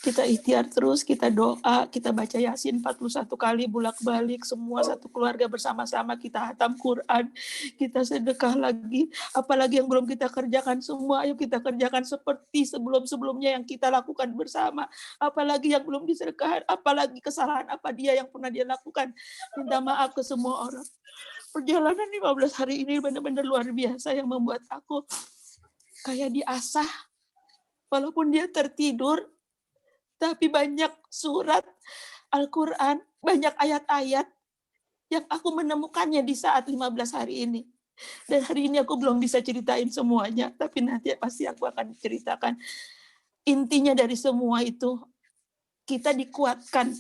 Kita ikhtiar terus, kita doa, kita baca Yasin 41 kali bolak-balik, semua satu keluarga bersama-sama, kita hatam Quran, kita sedekah lagi, apalagi yang belum kita kerjakan semua, ayo kita kerjakan seperti sebelum-sebelumnya yang kita lakukan bersama, apalagi yang belum disedekahkan, apalagi kesalahan apa dia yang pernah dia lakukan, minta maaf ke semua orang. Perjalanan 15 hari ini benar-benar luar biasa yang membuat aku kayak diasah, walaupun dia tertidur, tapi banyak surat Al-Quran, banyak ayat-ayat yang aku menemukannya di saat 15 hari ini. Dan hari ini aku belum bisa ceritain semuanya, tapi nanti pasti aku akan ceritakan. Intinya dari semua itu, kita dikuatkan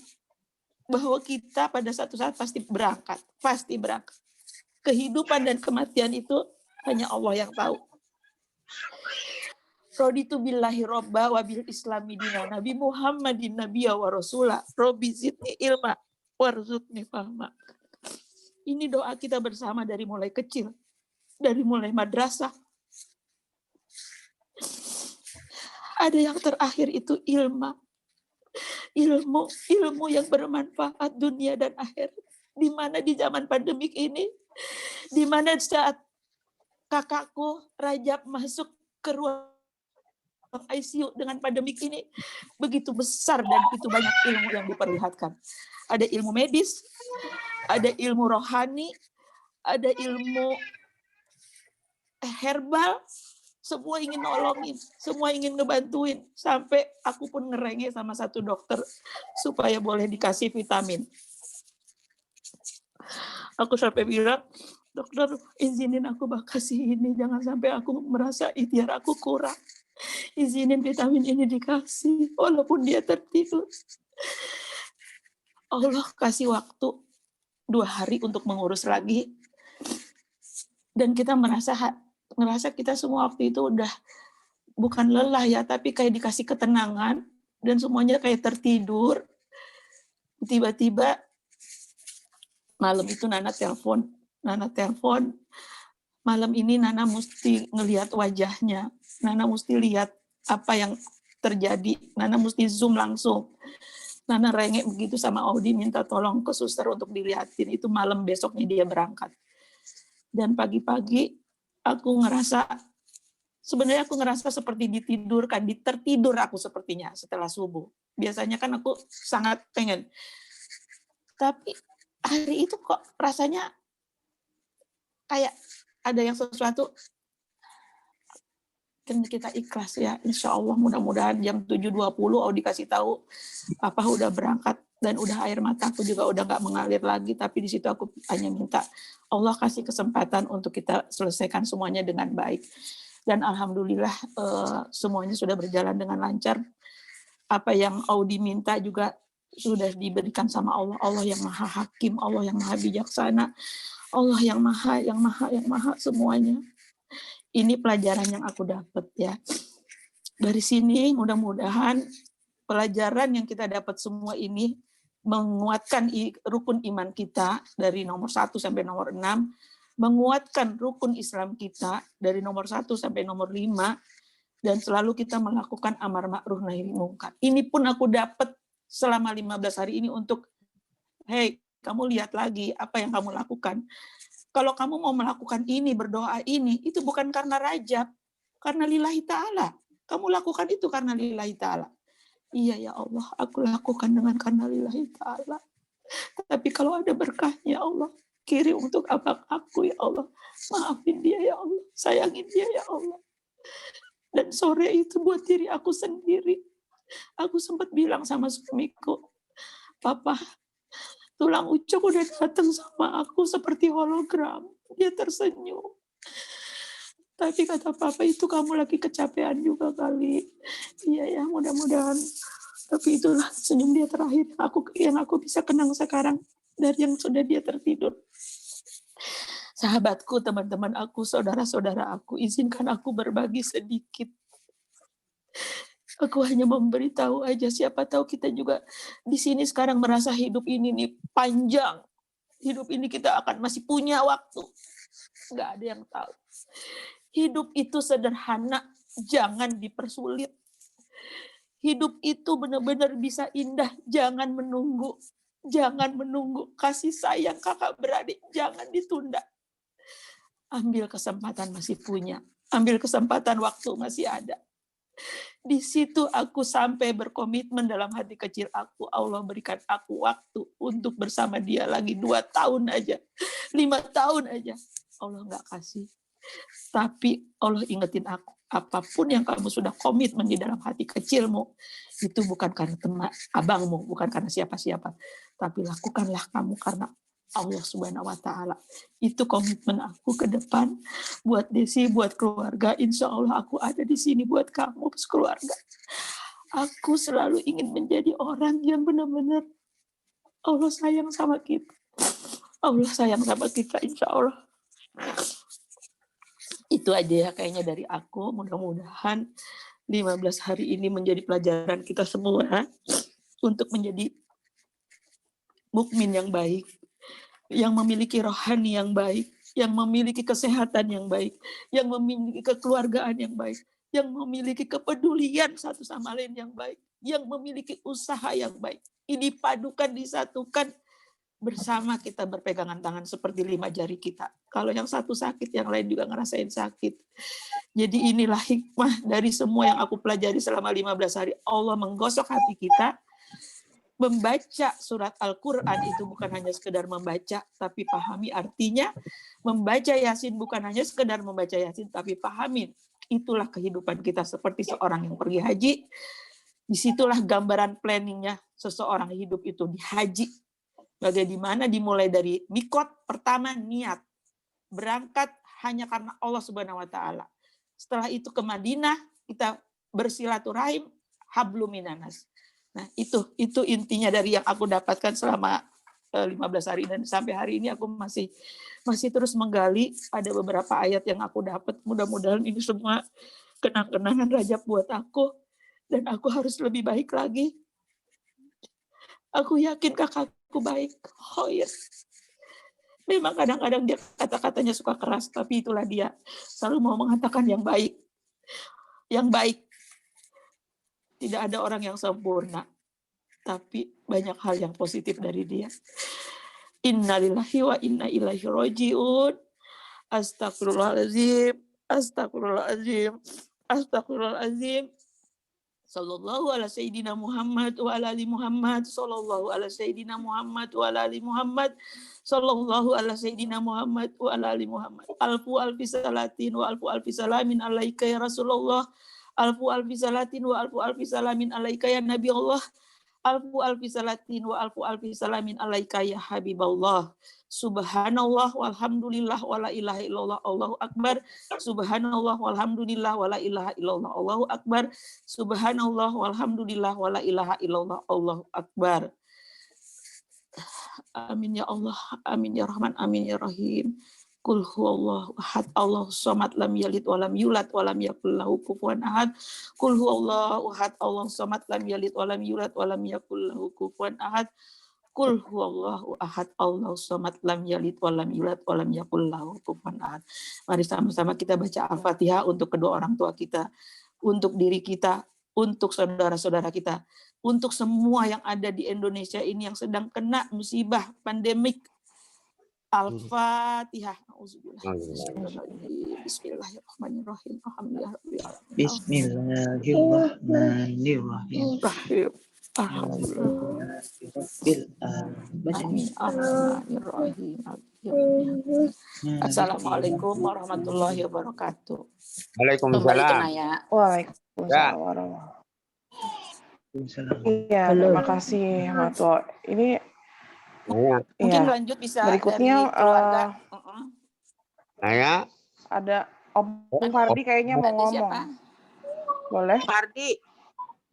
bahwa kita pada satu saat pasti berangkat. Kehidupan dan kematian itu hanya Allah yang tahu. Raditu billahi robba wa bil islami dina Nabi Muhammadin nabiyya wa rasulah Robbi zidni ilma warzuqni fahma. Ini doa kita bersama dari mulai kecil, dari mulai madrasah. Ada yang terakhir itu ilmu yang bermanfaat dunia dan akhirat. Di mana di zaman pandemik ini, di mana saat kakakku Rajab masuk ke ruang ICU dengan pandemik ini, begitu besar dan begitu banyak ilmu yang diperlihatkan. Ada ilmu medis, ada ilmu rohani, ada ilmu herbal, semua ingin nolongin, semua ingin ngebantuin. Sampai aku pun ngerengek sama satu dokter supaya boleh dikasih vitamin. Aku sampai bilang, dokter izinin aku kasih ini, jangan sampai aku merasa ikhtiar aku kurang. Izinin vitamin ini dikasih, walaupun dia tertidur. Allah kasih waktu 2 hari untuk mengurus lagi. Dan kita ngerasa kita semua waktu itu udah bukan lelah ya, tapi kayak dikasih ketenangan, dan semuanya kayak tertidur. Tiba-tiba malam itu Nana telepon, malam ini Nana mesti ngelihat wajahnya, Nana mesti lihat apa yang terjadi, Nana mesti zoom langsung. Nana rengek begitu sama Audi, minta tolong ke suster untuk dilihatin. Itu malam besoknya dia berangkat. Dan pagi-pagi sebenarnya aku ngerasa seperti ditidurkan, tertidur aku sepertinya setelah subuh. Biasanya kan aku sangat pengen. Tapi hari itu kok rasanya kayak ada yang sesuatu, kan kita ikhlas ya, insya Allah mudah-mudahan jam 7.20 Audi kasih tahu Papa udah berangkat, dan udah air mataku juga udah nggak mengalir lagi. Tapi di situ aku hanya minta Allah kasih kesempatan untuk kita selesaikan semuanya dengan baik. Dan alhamdulillah semuanya sudah berjalan dengan lancar. Apa yang Audi minta juga sudah diberikan sama Allah. Allah yang maha hakim, Allah yang maha bijaksana, Allah yang maha semuanya. Ini pelajaran yang aku dapat ya. Dari sini mudah-mudahan pelajaran yang kita dapat semua ini menguatkan rukun iman kita dari nomor 1 sampai nomor 6, menguatkan rukun Islam kita dari nomor 1 sampai nomor 5, dan selalu kita melakukan amar ma'ruf nahi mungkar. Ini pun aku dapat selama 15 hari ini untuk, hey, kamu lihat lagi apa yang kamu lakukan. Kalau kamu mau melakukan ini, berdoa ini, itu bukan karena Rajab, karena lillahi ta'ala. Kamu lakukan itu karena lillahi ta'ala. Iya ya Allah, aku lakukan dengan karena lillahi ta'ala. Tapi kalau ada berkahnya Allah, kirim untuk abang aku ya Allah. Maafin dia ya Allah, sayangin dia ya Allah. Dan sore itu buat diri aku sendiri. Aku sempat bilang sama suamiku, Papa, tulang ucuk udah datang sama aku seperti hologram. Dia tersenyum. Tapi kata Papa, itu kamu lagi kecapean juga kali. Iya ya, mudah-mudahan. Tapi itulah senyum dia terakhir. Yang aku bisa kenang sekarang dari yang sudah dia tertidur. Sahabatku, teman-teman aku, saudara-saudara aku, izinkan aku berbagi sedikit. Aku hanya memberitahu aja, siapa tahu kita juga di sini sekarang merasa hidup ini nih panjang. Hidup ini kita akan masih punya waktu. Nggak ada yang tahu. Hidup itu sederhana, jangan dipersulit. Hidup itu benar-benar bisa indah, jangan menunggu. Jangan menunggu. Kasih sayang kakak beradik, jangan ditunda. Ambil kesempatan masih punya. Ambil kesempatan waktu masih ada. Di situ aku sampai berkomitmen dalam hati kecil aku, Allah berikan aku waktu untuk bersama dia lagi 2 tahun aja, 5 tahun aja. Allah nggak kasih. Tapi Allah ingetin aku, apapun yang kamu sudah komitmen di dalam hati kecilmu, itu bukan karena teman abangmu, bukan karena siapa-siapa, tapi lakukanlah kamu karena Allah Subhanahu wa Ta'ala. Itu komitmen aku ke depan buat Desi, buat keluarga. Insya Allah aku ada di sini buat kamu, keluarga. Aku selalu ingin menjadi orang yang benar-benar Allah sayang sama kita. Allah sayang sama kita, insya Allah. Itu aja ya kayaknya dari aku. Mudah-mudahan 15 hari ini menjadi pelajaran kita semua untuk menjadi mukmin yang baik, yang memiliki rohani yang baik, yang memiliki kesehatan yang baik, yang memiliki kekeluargaan yang baik, yang memiliki kepedulian satu sama lain yang baik, yang memiliki usaha yang baik. Ini padukan, disatukan, bersama kita berpegangan tangan seperti 5 jari kita. Kalau yang satu sakit, yang lain juga ngerasain sakit. Jadi inilah hikmah dari semua yang aku pelajari selama 15 hari. Allah menggosok hati kita. Membaca surat Al-Quran itu bukan hanya sekedar membaca, tapi pahami artinya. Membaca Yasin bukan hanya sekedar membaca Yasin, tapi pahami. Itulah kehidupan kita seperti seorang yang pergi haji. Disitulah gambaran planningnya seseorang hidup itu di haji. Bagaimana dimulai dari mikot, pertama niat. Berangkat hanya karena Allah Subhanahu wa taala. Setelah itu ke Madinah, kita bersilaturahim, hablum minanas. Nah, itu intinya dari yang aku dapatkan selama 15 hari dan sampai hari ini aku masih terus menggali. Ada beberapa ayat yang aku dapat. Mudah-mudahan ini semua kenang-kenangan Rajab buat aku dan aku harus lebih baik lagi. Aku yakin kakakku baik. Oh iya. Memang kadang-kadang dia kata-katanya suka keras, tapi itulah dia. Selalu mau mengatakan yang baik. Yang baik. Tidak ada orang yang sempurna. Tapi banyak hal yang positif dari dia. Innalillahi wa inna ilaihi raji'un. Astagfirullahaladzim. Astagfirullahaladzim. Astagfirullahaladzim. Sallallahu ala Sayyidina Muhammad wa ala ali Muhammad. Sallallahu ala Sayyidina Muhammad wa ala ali Muhammad. Sallallahu ala Sayyidina Muhammad wa ala ali Muhammad. Alfu alfi salatin wa alfu alfi salamin alaika ya Rasulullah. Alfu alfi salatin wa alfu alfi salamin alaika ya Nabi Allah. Alfu alfi salatin wa alfu alfi salamin alaika ya Habiballah. Subhanallah walhamdulillah wala ilaha illallah Allahu akbar. Subhanallah walhamdulillah wala ilaha illallah Allahu akbar. Subhanallah walhamdulillah wala ilaha illallah Allahu akbar. Amin ya Allah, amin ya Rahman, amin ya Rahim. Qul huwallahu ahad, Allahu samad, lam yalid wa lam yulad wa lam yakul lahu kufuwan ahad. Qul huwallahu ahad, Allahu samad, lam yalid wa lam yulad wa lam yakul lahu kufuwan ahad. Qul huwallahu ahad, Allahu samad, lam yalid wa lam yulad wa lam yakul lahu kufuwan ahad. Mari sama-sama kita baca Al-Fatihah untuk kedua orang tua kita, untuk diri kita, untuk saudara-saudara kita, untuk semua yang ada di Indonesia ini yang sedang kena musibah pandemik. Al-Fatihah. Bismillahirrahmanirrahim. Bismillahirrahmanirrahim. Assalamualaikum warahmatullahi wabarakatuh. Waalaikumsalam. Waalaikumsalam warahmatullahi. Iya, terima kasih Mato. Ini mungkin lanjut bisa berikutnya dari keluarga. Ada Om Fardi kayaknya mau ngomong. Siapa? Boleh? Fardi.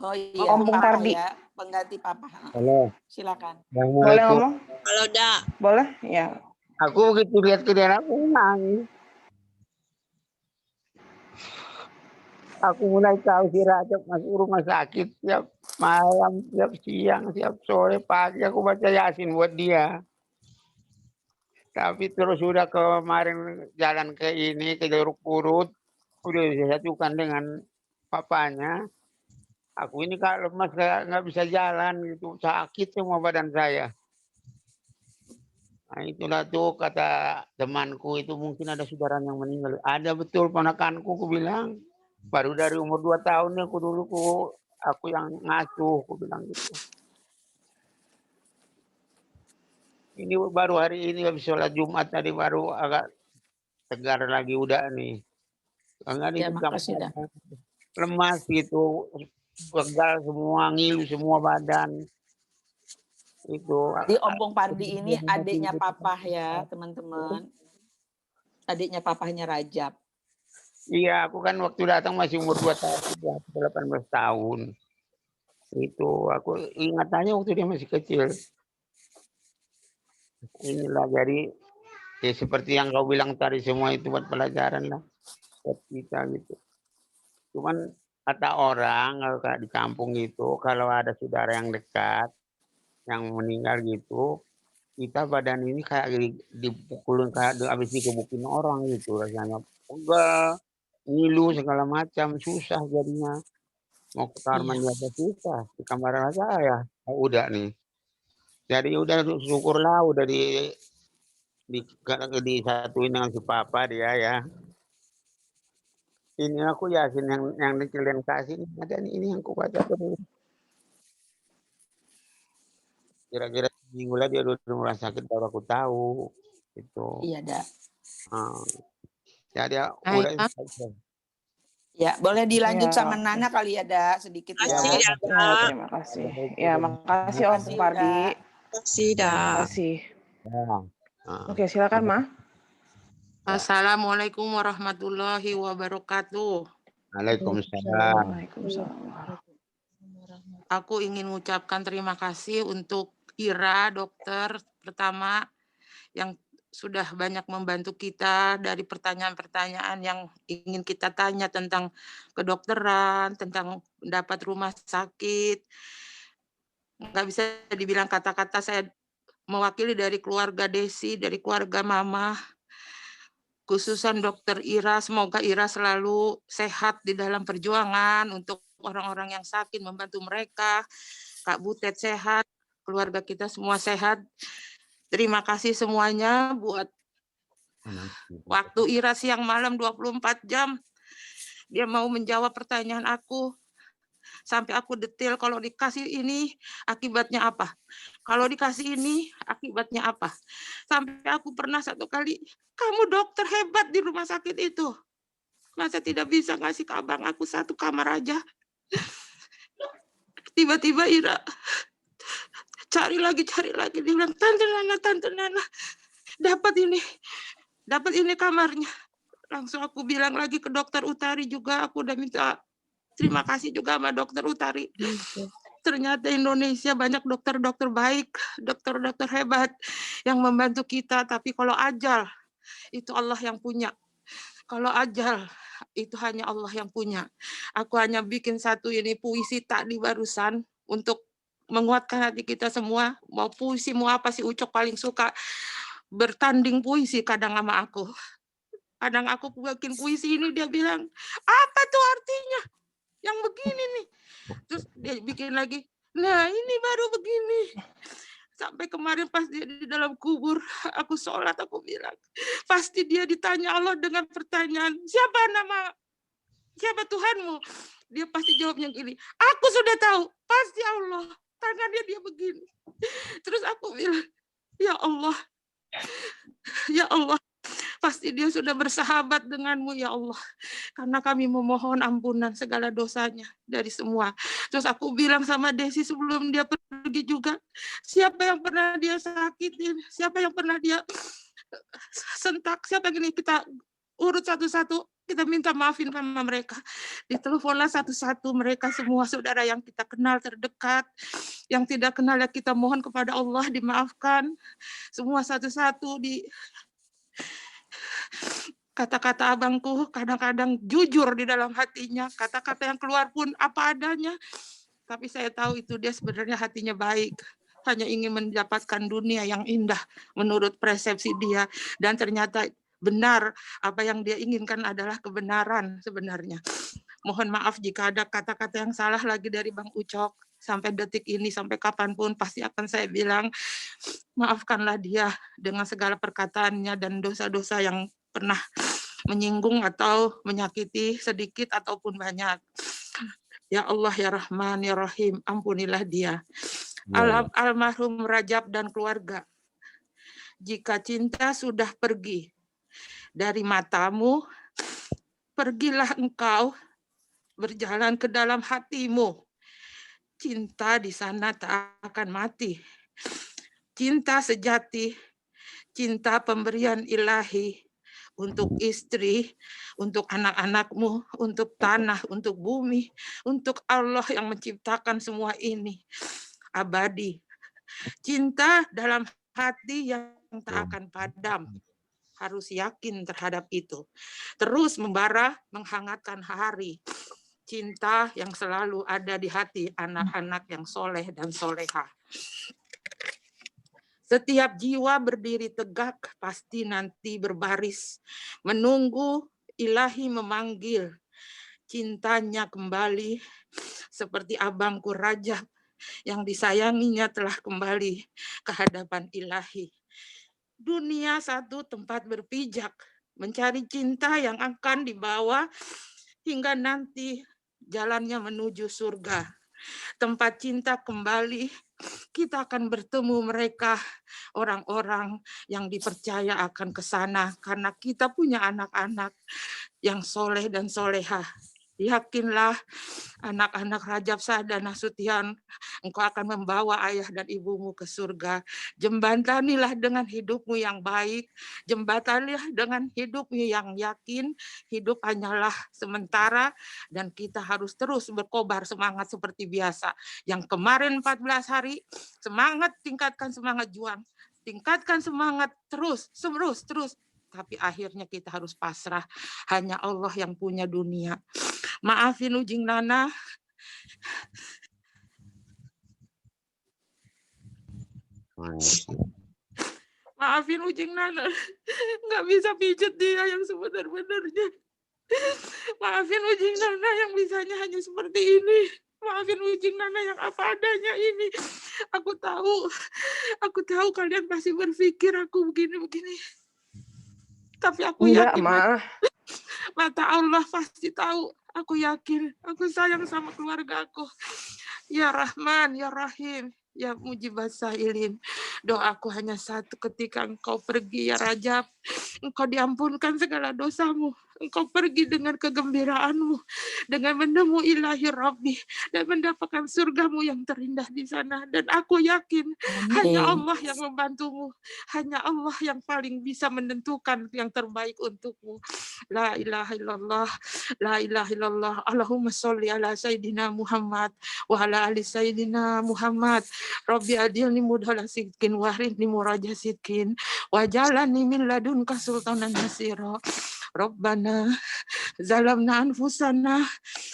Oh iya, Om Papa Fardi. ya, pengganti Papa. Halo. Silakan. Boleh ngomong? Halo, Da. Boleh? Ya. Aku begitu lihat kejadian aku nangis. Aku mulai tahu si Rajab masuk rumah sakit tiap malam, tiap siang, tiap sore, pagi aku baca Yasin buat dia. Tapi terus udah kemarin jalan ke ini, ke Jeruk Purut, udah disatukan dengan papanya. Aku ini kalau lemas nggak bisa jalan gitu, sakit semua badan saya. Nah itulah tuh kata temanku itu mungkin ada saudara yang meninggal. Ada betul ponakanku, aku bilang. Baru dari umur 2 tahun aku dulu aku yang ngasuh, aku bilang gitu. Ini baru hari ini habis sholat Jumat tadi baru agak tegar lagi udah nih. Enggak Ya, makasih dah. lemas gitu, pegal semua, ngilu semua badan. Itu. Di Om Pardi ini adiknya Papa ya, teman-teman. Adiknya papahnya Rajab. Iya, aku kan waktu datang masih umur 2 tahun, 18 tahun. Itu aku ingatannya waktu dia masih kecil. Inilah jadi Ya seperti yang kau bilang tadi, semua itu buat pelajaran lah buat kita gitu. Cuman kata orang kalau di kampung itu kalau ada saudara yang dekat yang meninggal gitu, kita badan ini kayak dipukulin, kayak habis dikebukin orang gitu, rasanya pegal, ngilu segala macam, susah jadinya. Mau ke kamar mandi aja susah, di kamar aja ya udah nih. Jadi udah syukurlah udah disatuin dengan si papa dia ya. Ini aku yakin yang kalian kasih ada ini yang aku baca terus. Kira-kira minggu lagi dia udah mulai sakit baru aku tahu itu. Iya, Dak. Jadi udah. Ya, boleh dilanjut Ya, sama Nana kali ya, Dak, sedikit ya. ya, terima kasih. Ya, makasih Om Supardi. Makasih, Terima Dak. kasih. Ya. Oke, silakan, Ma. Assalamualaikum warahmatullahi wabarakatuh. Waalaikumsalam. Waalaikumsalam. Aku ingin mengucapkan terima kasih untuk Ira, dokter pertama yang sudah banyak membantu kita dari pertanyaan-pertanyaan yang ingin kita tanya tentang kedokteran, tentang mendapat rumah sakit. Nggak bisa dibilang kata-kata, saya mewakili dari keluarga Desi, dari keluarga Mama, khususan dokter Ira. Semoga Ira selalu sehat di dalam perjuangan untuk orang-orang yang sakit, membantu mereka. Kak Butet sehat, keluarga kita semua sehat. Terima kasih semuanya buat waktu Ira siang malam 24 jam. Dia mau menjawab pertanyaan aku. Sampai aku detail, kalau dikasih ini akibatnya apa? Kalau dikasih ini akibatnya apa? Sampai aku pernah satu kali, kamu dokter hebat di rumah sakit itu. Masa tidak bisa ngasih ke abang aku satu kamar aja? Tiba-tiba Ira cari lagi. Dia bilang, Tante Nana, dapat ini kamarnya. Langsung aku bilang lagi ke dokter Utari juga, aku udah minta terima kasih juga sama dokter Utari. Ternyata Indonesia banyak dokter-dokter baik, dokter-dokter hebat yang membantu kita. Tapi kalau ajal, itu Allah yang punya. Kalau ajal, itu hanya Allah yang punya. Aku hanya bikin satu ini puisi tadi barusan untuk menguatkan hati kita semua. Mau puisi, mau apa sih, Ucok paling suka bertanding puisi kadang sama aku. Kadang aku bikin puisi ini, dia bilang, apa tuh artinya? Yang begini nih. Terus dia bikin lagi, nah ini baru begini. Sampai kemarin pas dia di dalam kubur, aku sholat, aku bilang, pasti dia ditanya Allah dengan pertanyaan, siapa Tuhanmu? Dia pasti jawabnya gini, aku sudah tahu, pasti Allah. Tangannya dia begini. Terus aku bilang, ya Allah, pasti dia sudah bersahabat denganmu ya Allah. Karena kami memohon ampunan segala dosanya dari semua. Terus aku bilang sama Desi sebelum dia pergi juga, siapa yang pernah dia sakitin, siapa yang pernah dia sentak, siapa gini, kita urut satu-satu, kita minta maafin sama mereka. Diteleponlah satu-satu mereka semua saudara yang kita kenal terdekat, yang tidak kenal ya kita mohon kepada Allah dimaafkan. Semua satu-satu kata-kata abangku kadang-kadang jujur di dalam hatinya, kata-kata yang keluar pun apa adanya. Tapi saya tahu itu dia sebenarnya hatinya baik, hanya ingin mendapatkan dunia yang indah menurut persepsi dia. Dan ternyata benar, apa yang dia inginkan adalah kebenaran sebenarnya. Mohon maaf jika ada kata-kata yang salah lagi dari Bang Ucok. Sampai detik ini, sampai kapanpun pasti akan saya bilang, maafkanlah dia dengan segala perkataannya dan dosa-dosa yang pernah menyinggung atau menyakiti sedikit ataupun banyak. Ya Allah, ya Rahman, ya Rahim, ampunilah dia. Almarhum Rajab dan keluarga. Jika cinta sudah pergi dari matamu, pergilah engkau berjalan ke dalam hatimu. Cinta di sana tak akan mati. Cinta sejati, cinta pemberian ilahi untuk istri, untuk anak-anakmu, untuk tanah, untuk bumi, untuk Allah yang menciptakan semua ini. Abadi. Cinta dalam hati yang tak akan padam. harus yakin terhadap itu. Terus membara, menghangatkan hari. Cinta yang selalu ada di hati anak-anak yang soleh dan soleha. Setiap jiwa berdiri tegak pasti nanti berbaris, menunggu ilahi memanggil. Cintanya kembali seperti abangku Rajab yang disayanginya telah kembali ke hadapan ilahi. Dunia satu tempat berpijak, mencari cinta yang akan dibawa hingga nanti jalannya menuju surga. Tempat cinta kembali, kita akan bertemu mereka, orang-orang yang dipercaya akan ke sana, karena kita punya anak-anak yang soleh dan soleha. Yakinlah anak-anak Rajab Sada Nasution, engkau akan membawa ayah dan ibumu ke surga. Jembatanilah dengan hidupmu yang baik, jembatanilah dengan hidupmu yang yakin, hidup hanyalah sementara, dan kita harus terus berkobar semangat seperti biasa. Yang kemarin 14 hari, semangat, tingkatkan semangat juang, tingkatkan semangat terus. Tapi akhirnya kita harus pasrah. Hanya Allah yang punya dunia. Maafin Ujing Nana. Maafin Ujing Nana. Nggak bisa pijet dia yang sebenar-benarnya. Maafin Ujing Nana yang bisanya hanya seperti ini. Maafin Ujing Nana yang apa adanya ini. Aku tahu kalian pasti berpikir aku begini-begini. Tapi aku yakin mata Allah pasti tahu. Aku yakin, aku sayang sama keluarga aku. Ya Rahman, Ya Rahim, Ya Mujibat Sa'ilin. Doaku hanya satu, ketika engkau pergi ya Rajab, engkau diampunkan segala dosamu. Engkau pergi dengan kegembiraanmu, dengan menemu ilahi Rabbi, dan mendapatkan surgamu yang terindah di sana. Dan aku yakin hanya Allah yang membantumu, hanya Allah yang paling bisa menentukan yang terbaik untukmu. La ilaha illallah, la ilaha illallah. Allahumma sholli ala Sayyidina Muhammad wa ala ali Sayyidina Muhammad. Rabbi adilni mudhala sidkin wahridni muraja sidkin wa jalani min ladunka sultanan nasira. Rabbana zalamna anfusana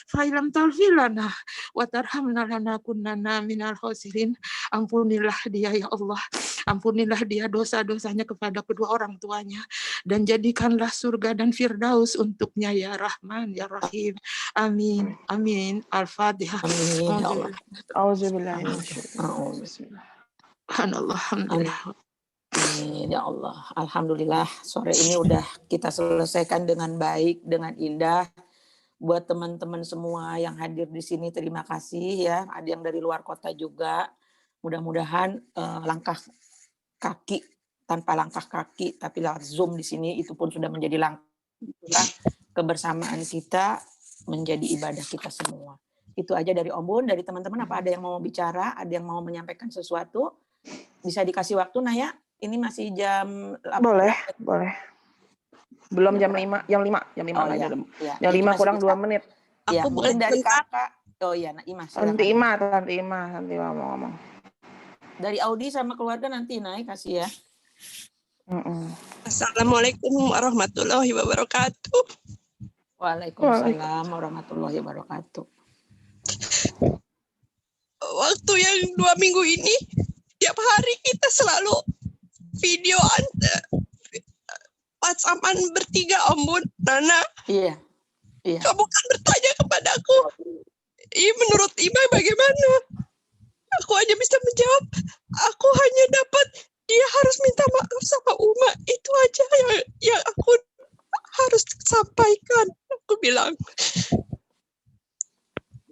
fa illam taghfir lana wa tarhamna lanakunanna minal khasirin. Ampunilah dia ya Allah, ampunilah dia dosa-dosanya kepada kedua orang tuanya, dan jadikanlah surga dan firdaus untuknya ya Rahman ya Rahim. Amin amin. Al-Fatihah. Amin ya Allah. Auzubillahi minasyaitonir rajim. Alhamdulillah. Amin ya Allah. Alhamdulillah sore ini udah kita selesaikan dengan baik, dengan indah. Buat teman-teman semua yang hadir di sini, terima kasih ya. Ada yang dari luar kota juga. Mudah-mudahan langkah kaki, tanpa langkah kaki, tapi lewat Zoom di sini, itu pun sudah menjadi langkah kebersamaan kita, menjadi ibadah kita semua. Itu aja dari Om Bun, dari teman-teman. Apa ada yang mau bicara, ada yang mau menyampaikan sesuatu? Bisa dikasih waktu, Naya? Ini masih jam... Boleh. Belum jam 5 Oh, lagi. ya. Jam 5 kurang 2 menit. Ya, Aku mungkin dari bentar. kakak. Oh iya, Naimah. Nanti Ima ngomong. Dari Audi sama keluarga nanti naik kasih ya. Assalamualaikum warahmatullahi wabarakatuh. Waalaikumsalam warahmatullahi wabarakatuh. Waktu yang 2 minggu ini, tiap hari kita selalu videoan, WhatsApp-an bertiga, Om Bun, Nana. Iya. Kamu kan bertanya kepadaku, menurut Ima bagaimana? Aku hanya bisa menjawab, aku hanya dapat dia harus minta maaf sama Uma. Itu aja yang aku harus sampaikan. Aku bilang.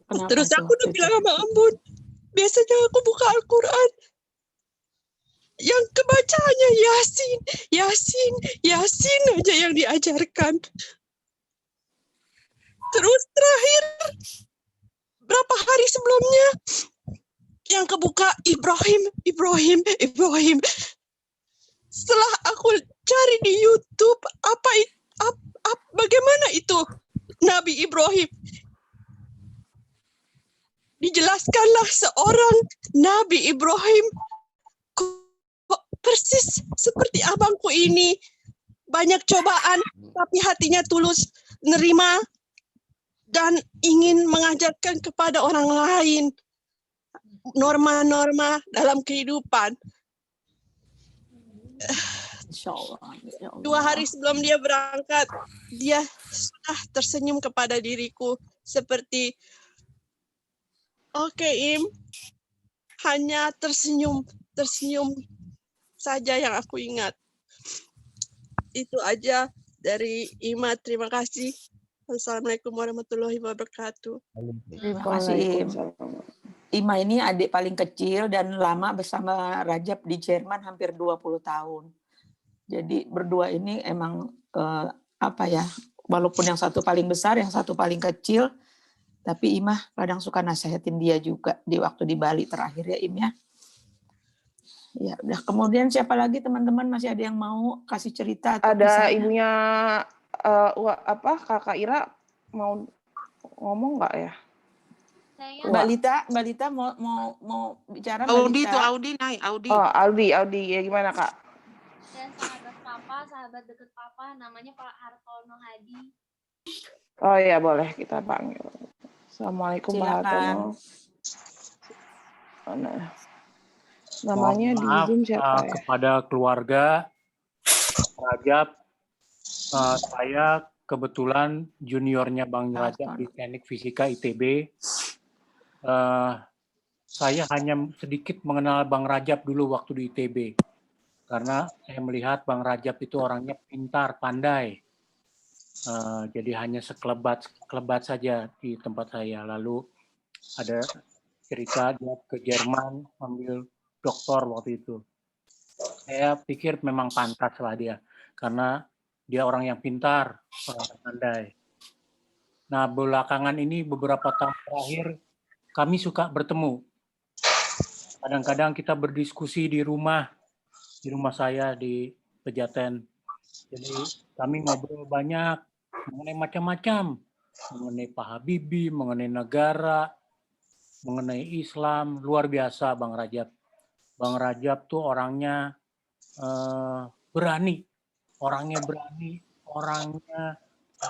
Kenapa Terus tuh? aku udah bilang sama Om Bun, biasanya aku buka Al-Quran, yang kebaca hanya Yasin aja yang diajarkan. Terus terakhir, berapa hari sebelumnya, yang kebuka Ibrahim. Setelah aku cari di YouTube, bagaimana itu Nabi Ibrahim? Dijelaskanlah seorang Nabi Ibrahim kok persis seperti abangku ini. banyak cobaan, tapi hatinya tulus nerima dan ingin mengajarkan kepada orang lain norma-norma dalam kehidupan. Insya Allah. Ya 2 Allah. hari sebelum dia berangkat, dia sudah tersenyum kepada diriku seperti, oke Im, hanya tersenyum saja yang aku ingat. Itu aja dari Ima, terima kasih. Assalamualaikum warahmatullahi wabarakatuh. Terima kasih, Im. Ima ini adik paling kecil dan lama bersama Rajab di Jerman hampir 20 tahun. Jadi berdua ini emang apa ya, walaupun yang satu paling besar, yang satu paling kecil, tapi Imah kadang suka nasihatin dia juga di waktu di Bali terakhir ya Im ya. Ya, udah. Kemudian siapa lagi teman-teman, masih ada yang mau kasih cerita atau Ada kisahnya? ibunya Kakak Ira mau ngomong nggak ya? Saya Mbak Lita mau bicara Mbak Audi Lita? tuh, Audi naik, Audi. Oh, Audi ya gimana Kak? dan sahabat papa, sahabat deket papa, namanya Pak Hartono Hadi. Oh ya boleh kita panggil. Assalamualaikum Pak Silakan. Hartono. Nah, namanya di Mohon Zoom maaf siapa ya? kepada keluarga Rajab. Saya kebetulan juniornya Bang Rajab di Teknik Fisika ITB. Saya hanya sedikit mengenal Bang Rajab dulu waktu di ITB. Karena saya melihat Bang Rajab itu orangnya pintar, pandai. Jadi hanya sekelebat saja di tempat saya. Lalu ada cerita dia ke Jerman ambil doktor waktu itu. Saya pikir memang pantas lah dia. Karena dia orang yang pintar, orang yang pandai. Nah, belakangan ini beberapa tahun terakhir kami suka bertemu. Kadang-kadang kita berdiskusi di rumah saya di Pejaten. Jadi kami ngobrol banyak mengenai macam-macam, mengenai Pak Habibie, mengenai negara, mengenai Islam, luar biasa Bang Rajab. Bang Rajab tuh orangnya berani, orangnya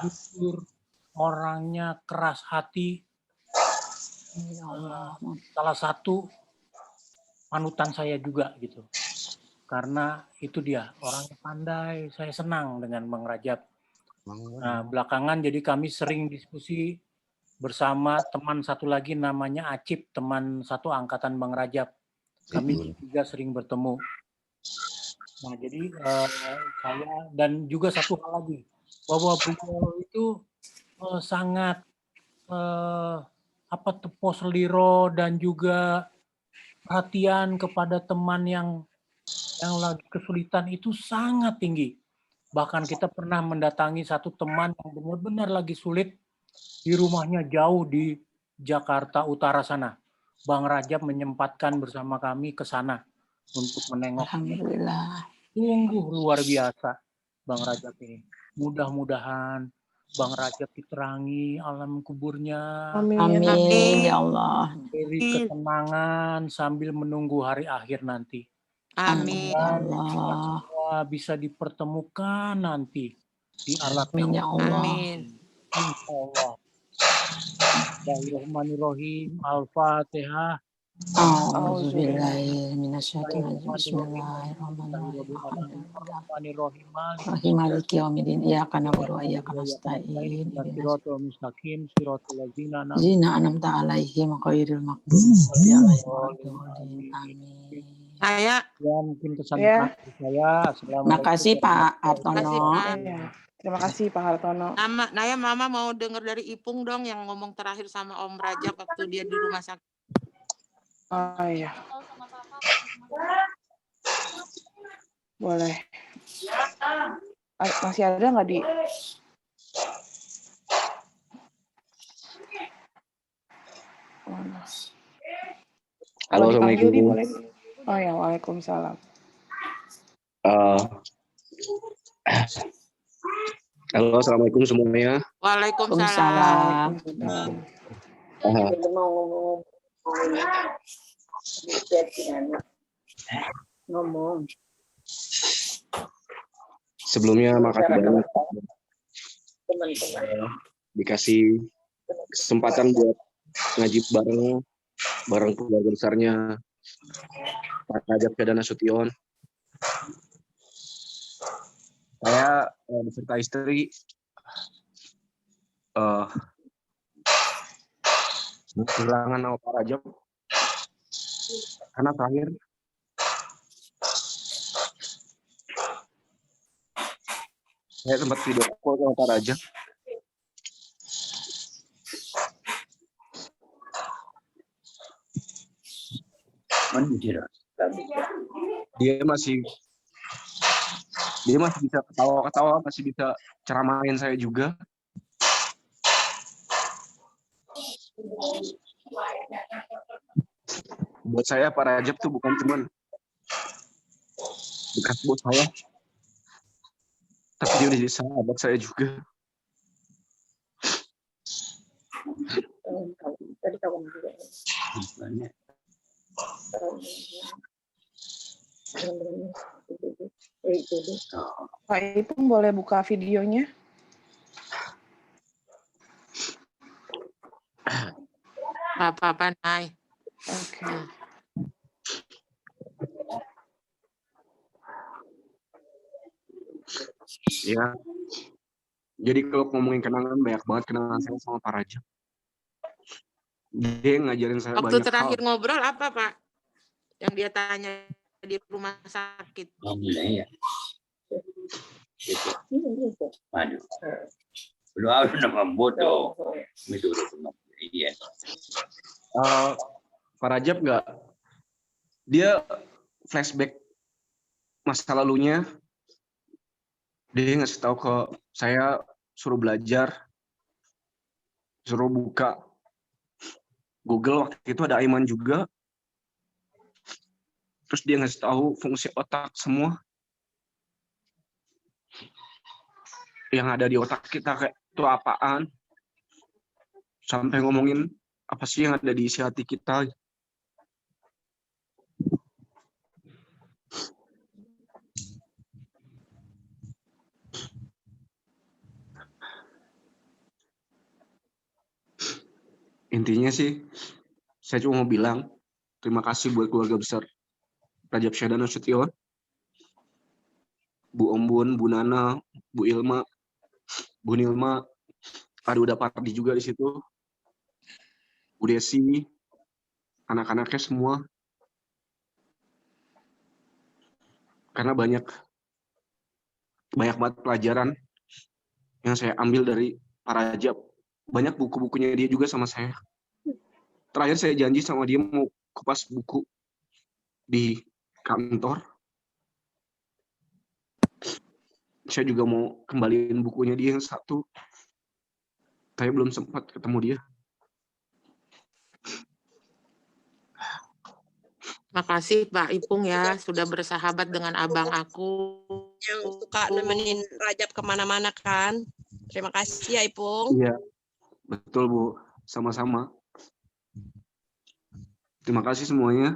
jujur, orangnya keras hati. Salah satu panutan saya juga gitu. Karena itu dia, orangnya pandai, saya senang dengan Bang Rajab. Nah, belakangan jadi kami sering diskusi bersama teman satu lagi namanya Acip, teman satu angkatan Bang Rajab. Kami juga sering bertemu. Nah, jadi saya dan juga satu hal lagi, bahwa beliau itu sangat poseliro dan juga perhatian kepada teman yang lagi kesulitan itu sangat tinggi. Bahkan kita pernah mendatangi satu teman yang benar-benar lagi sulit di rumahnya jauh di Jakarta Utara sana. Bang Rajab menyempatkan bersama kami ke sana untuk menengok. Alhamdulillah. Sungguh luar biasa Bang Rajab ini. Mudah-mudahan Bang Rajab diterangi alam kuburnya. Amin ya Allah. Beri ketenangan sambil menunggu hari akhir nanti. Amin. Dan kita semua bisa dipertemukan nanti di alam Amin ya Allah. Amin. Insya Allah. Bismillahirrahmanirrahim. Al-Fatihah. A'udzubillahi minasyaitonir rajim. Bismillahirrahmanirrahim. Maliki yaumiddin. Iyyaka na'budu wa iyyaka nasta'in. Siratal mustaqim, siratal ladzina Zina an'amta 'alaihim ghairil maghdubi 'alaihim waladdallin. Amin. Saya mungkin pesan saya. Terima kasih Pak Hartono. Terima kasih Pak Hartono. Mama mau dengar dari Ipung dong yang ngomong terakhir sama Om Rajab waktu dia di rumah sakit. Oh iya. Boleh. Masih ada nggak di? Halo, Assalamualaikum. Oh ya, waalaikumsalam. Halo, Assalamualaikum semuanya. Waalaikumsalam. Ngomong. Sebelumnya makasih banyak dikasih kesempatan buat ngaji bareng keluarga besarnya Pak Rajab Syahdan Nasution. Saya beserta istri kehilangan nama Pak Rajab karena terakhir saya sempat video call sama Pak Rajab. Dia masih bisa ketawa-ketawa, masih bisa ceramahin saya juga. Buat saya Pak Rajab tuh bukan cuman bekas bos saya, tapi dia udah jadi sahabat saya juga. Pak Ipung boleh buka videonya? Apa-apa, Nay. Oke. Ya, jadi kalau ngomongin kenangan, banyak banget kenangan saya sama Pak Rajab. Dia ngajarin saya Waktu banyak terakhir hal. ngobrol apa, Pak? Yang dia tanya di rumah sakit. Alhamdulillah ya. Waduh. Belum nama bodoh. Itu iya. Pak Rajab dia flashback masa lalunya. Dia ngasih tahu ke saya, suruh belajar, suruh buka Google. Waktu itu ada Aiman juga. Terus dia ngasih tahu fungsi otak semua yang ada di otak kita, kayak itu apaan, sampai ngomongin apa sih yang ada di isi hati kita. Intinya sih, saya cuma mau bilang terima kasih buat keluarga besar Rajab Syahdan Nasution, Bu Ombun, Bu Nana, Bu Ilma, Bu Nilma, ada udah Pardi juga di situ, Bu Desi, anak-anaknya semua. Karena banyak banget pelajaran yang saya ambil dari Pak Rajab. Banyak buku-bukunya dia juga sama saya. Terakhir saya janji sama dia mau kupas buku di kantor. Saya juga mau kembaliin bukunya dia yang satu. Saya belum sempat ketemu dia. Makasih Pak Ipung ya, sudah bersahabat dengan abang aku. Yang suka nemenin Rajab kemana-mana kan. Terima kasih ya Ipung. Iya, betul Bu. Sama-sama. Terima kasih semuanya.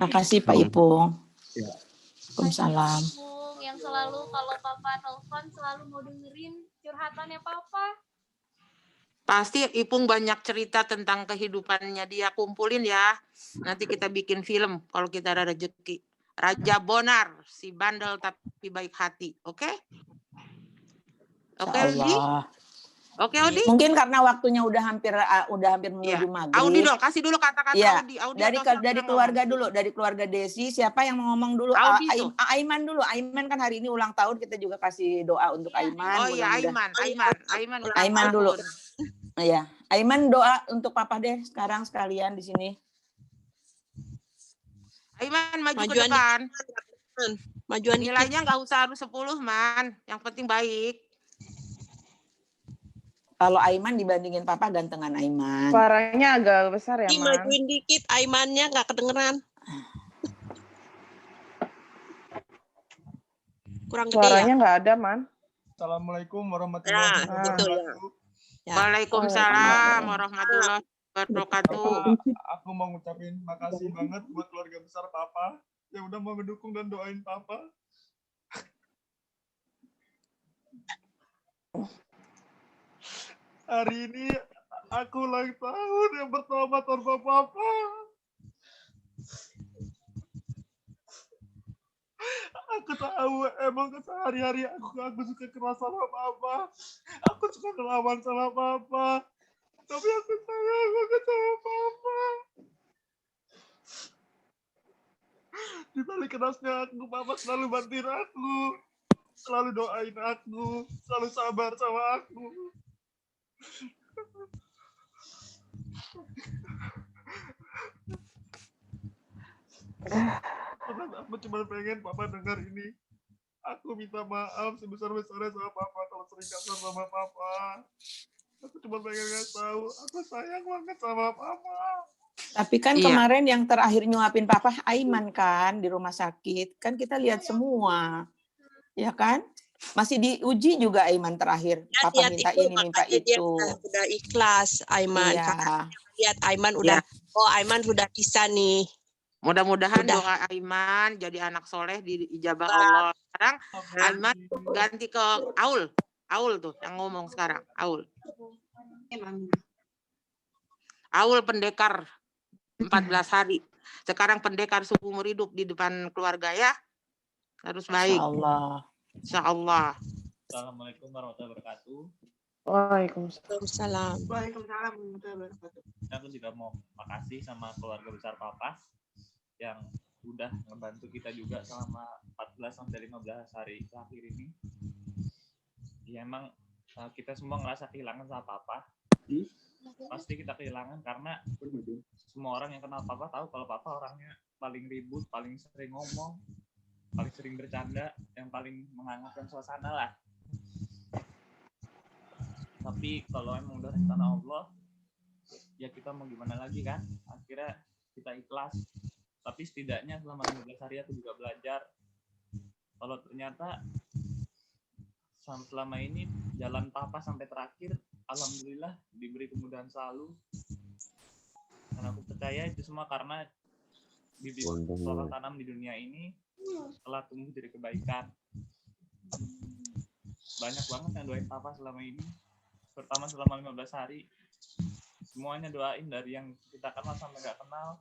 Makasih Pak Ipung. Ya. Waalaikumsalam. Ipung yang selalu kalau Papa telepon selalu mau dengerin curhatannya Papa. Pasti Ipung banyak cerita tentang kehidupannya dia, kumpulin ya. Nanti kita bikin film kalau kita ada rezeki. Raja Bonar, si bandel tapi baik hati. Oke? Oke, Odi? Oke, Odi? Mungkin karena waktunya udah hampir menuju maghrib. Audi dong, kasih dulu kata-kata Ya, Audi. dari keluarga dulu, dari keluarga Desi, siapa yang mau ngomong dulu? Aiman dulu. Aiman kan hari ini ulang tahun, kita juga kasih doa untuk Aiman. Oh iya, Aiman dulu. Iya, Aiman doa untuk Papa deh sekarang sekalian di sini. Aiman maju ke depan. Majuan nilainya nggak usah harus 10, Man. Yang penting baik. Kalau Aiman dibandingin Papa gantengan Aiman. Suaranya agak besar ya, Man. Majuin dikit, Aimannya nggak kedengeran. Kurang gede ya? Suaranya nggak ada, Man. Assalamualaikum warahmatullahi wabarakatuh. Ya. Waalaikumsalam warahmatullahi wabarakatuh. Aku mau ngucapin makasih banget buat keluarga besar Papa yang udah mau ngedukung dan doain Papa. Hari ini aku ulang tahun yang pertama tanpa papa. Aku tahu emang sehari-hari aku suka keras sama papa. Aku suka ngelawan sama papa. Tapi aku sayang banget sama papa. Di balik kerasnya aku, papa selalu bantuin aku. Selalu doain aku. Selalu sabar sama aku. Aku cuma pengen papa dengar ini. Aku minta maaf sebesar-besarnya sama papa kalau sering kasar sama papa. Aku cuma pengen ngasih tahu, aku sayang banget sama papa. Tapi kan Iya. kemarin yang terakhir nyuapin papa Aiman kan di rumah sakit. Kan kita lihat semua. Ya kan? Masih diuji juga Aiman terakhir. Papa Lihat minta itu, ini, minta makanya dia itu. udah ikhlas Aiman. Iya. Karena lihat Aiman udah, Aiman sudah bisa nih. Mudah-mudahan Udah. doa Aiman jadi anak soleh di ijabah Allah. Sekarang Aiman ganti ke Aul. Aul tuh yang ngomong sekarang. Aul. Aul pendekar 14 hari. Sekarang pendekar seumur hidup di depan keluarga ya. Harus baik. Insyaallah. Insyaallah. Assalamualaikum warahmatullahi wabarakatuh. Waalaikumsalam. Waalaikumsalam warahmatullahi wabarakatuh. Aku juga mau makasih sama keluarga besar papa yang udah ngebantu kita juga selama 14 sampai 15 hari terakhir ini. Ya emang kita semua ngerasa kehilangan sama papa. Pasti kita kehilangan karena semua orang yang kenal papa tahu kalau papa orangnya paling ribut, paling sering ngomong, paling sering bercanda, yang paling menghangatkan suasana lah. Tapi kalau emang udah rencana Allah, ya kita mau gimana lagi kan? Akhirnya kita ikhlas. Tapi setidaknya selama 15 hari aku juga belajar kalau ternyata selama ini jalan papa sampai terakhir, alhamdulillah diberi kemudahan selalu. Dan aku percaya itu semua karena bibit papa tanam di dunia ini telah tumbuh jadi kebaikan. Banyak banget yang doain papa selama ini, pertama selama 15 hari. Semuanya doain dari yang kita kenal sampai nggak kenal,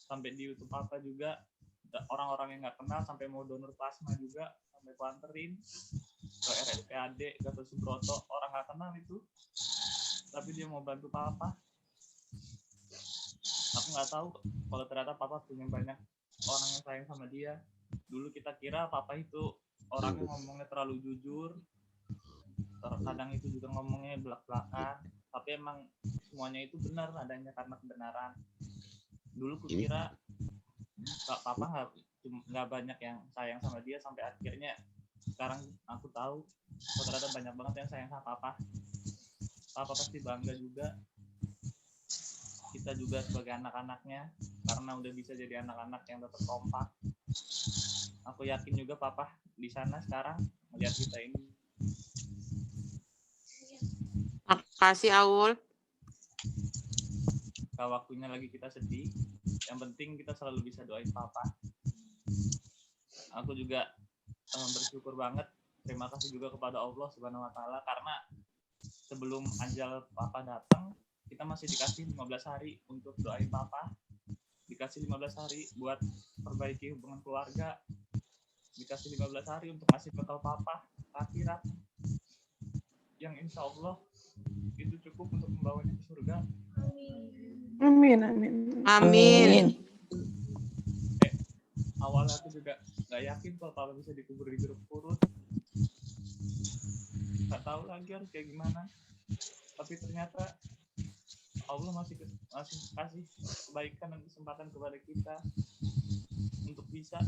sampai di YouTube papa juga, orang-orang yang nggak kenal sampai mau donor plasma juga, sampai ku anterin ke RSPAD Gatot Subroto, orang nggak kenal itu, tapi dia mau bantu papa. Aku nggak tahu kalau ternyata papa punya banyak orang yang sayang sama dia. Dulu kita kira papa itu orangnya ngomongnya terlalu jujur, terkadang itu juga ngomongnya belak-belakan, tapi emang semuanya itu benar adanya karena kebenaran. Dulu kukira papa nggak banyak yang sayang sama dia, sampai akhirnya sekarang aku tahu ternyata banyak banget yang sayang sama papa. Papa pasti bangga juga, kita juga sebagai anak-anaknya, karena udah bisa jadi anak-anak yang tetap kompak. Aku yakin juga papa di sana sekarang melihat kita ini. Makasih Aul. Kalau waktunya lagi kita sedih, yang penting kita selalu bisa doain papa. Aku juga bersyukur banget, terima kasih juga kepada Allah Subhanahu wa Ta'ala, karena sebelum ajal papa datang, kita masih dikasih 15 hari untuk doain papa, dikasih 15 hari buat perbaiki hubungan keluarga, dikasih 15 hari untuk ngasih bekal papa akhirat, yang insya Allah itu cukup untuk membawanya ke surga. Amin, amin. Amin. Awalnya aku juga nggak yakin kalau papa bisa dikubur di jeruk purut. Nggak tahu lagi harus kayak gimana. Tapi ternyata Allah masih kasih kebaikan dan kesempatan kepada kita untuk bisa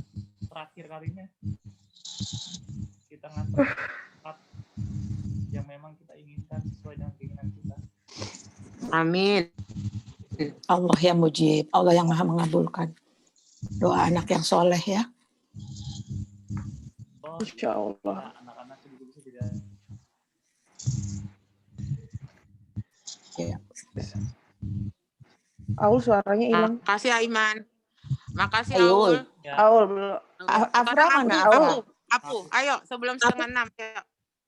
terakhir kalinya kita ngantar tempat yang memang kita inginkan sesuai dengan keinginan kita. Amin. Allah yang mujib, Allah yang maha mengabulkan doa anak yang soleh ya. Insya Allah. Anak-anak juga bisa tidak. Ya. Aul suaranya hilang. Makasih Aiman. Makasih Aul. Aul. Aul belum. Afra mana Aul? Apu, ayo sebelum 5:30 ya.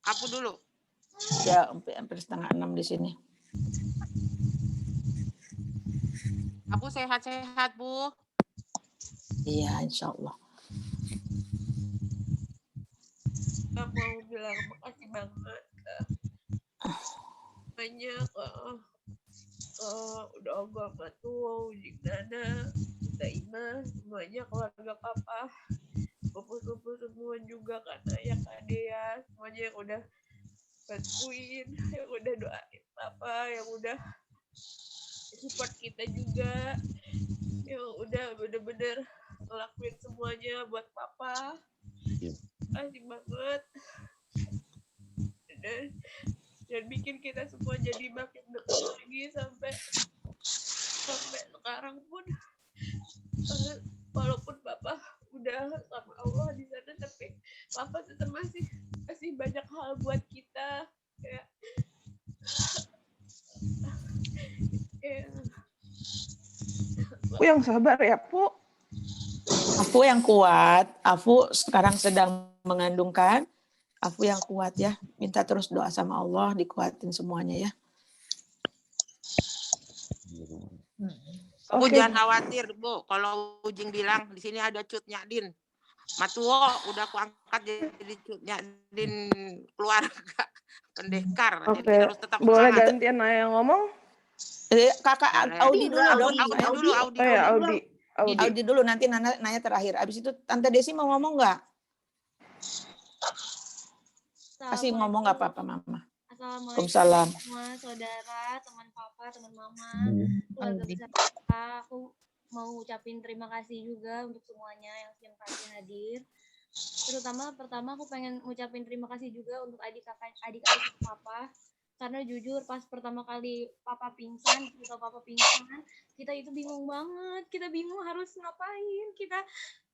Apu dulu. Ya hampir 5:30 di sini. Abu sehat-sehat, Bu. Iya, insya Allah. Aku mau bilang makasih banget banyak udah Ogah Matua, Ujing Nana, Bunda Ima, semuanya keluarga Papa, sepupu semua juga karena yang Dea, semuanya yang udah bantuin, yang udah doain Papa, yang udah support kita juga, yang udah bener-bener ngelakuin semuanya buat Papa. Makasih banget. Dan bikin kita semua jadi makin dekat lagi sampai sekarang pun walaupun Papa udah sama Allah di sana, tapi Papa tetap masih banyak hal buat kita kayak Aku yang sabar ya, Pu. Afu yang kuat. Afu sekarang sedang mengandungkan. Afu yang kuat ya. Minta terus doa sama Allah, dikuatin semuanya ya. Bu jangan khawatir, Bu. Kalau Ujing bilang di sini ada Cut Nyadin. Matuo udah aku angkat jadi Cut Nyadin keluarga pendekar. Jadi Oke, harus tetap boleh semangat. gantian Naya yang ngomong? Kakak Audi dulu dong. Oh ya, Audi dulu, nanti Naya terakhir. Abis itu Tante Desi mau ngomong nggak? Kasih ngomong nggak apa-apa, Mama. Assalamualaikum Waalaikumsalam. semua saudara, teman papa, teman mama, keluarga besar papa. Aku mau ucapin terima kasih juga untuk semuanya yang siang tadi hadir. Terutama pertama aku pengen ngucapin terima kasih juga untuk adik-adik papa. Karena jujur pas pertama kali papa pingsan, kita itu bingung banget. Kita bingung harus ngapain. Kita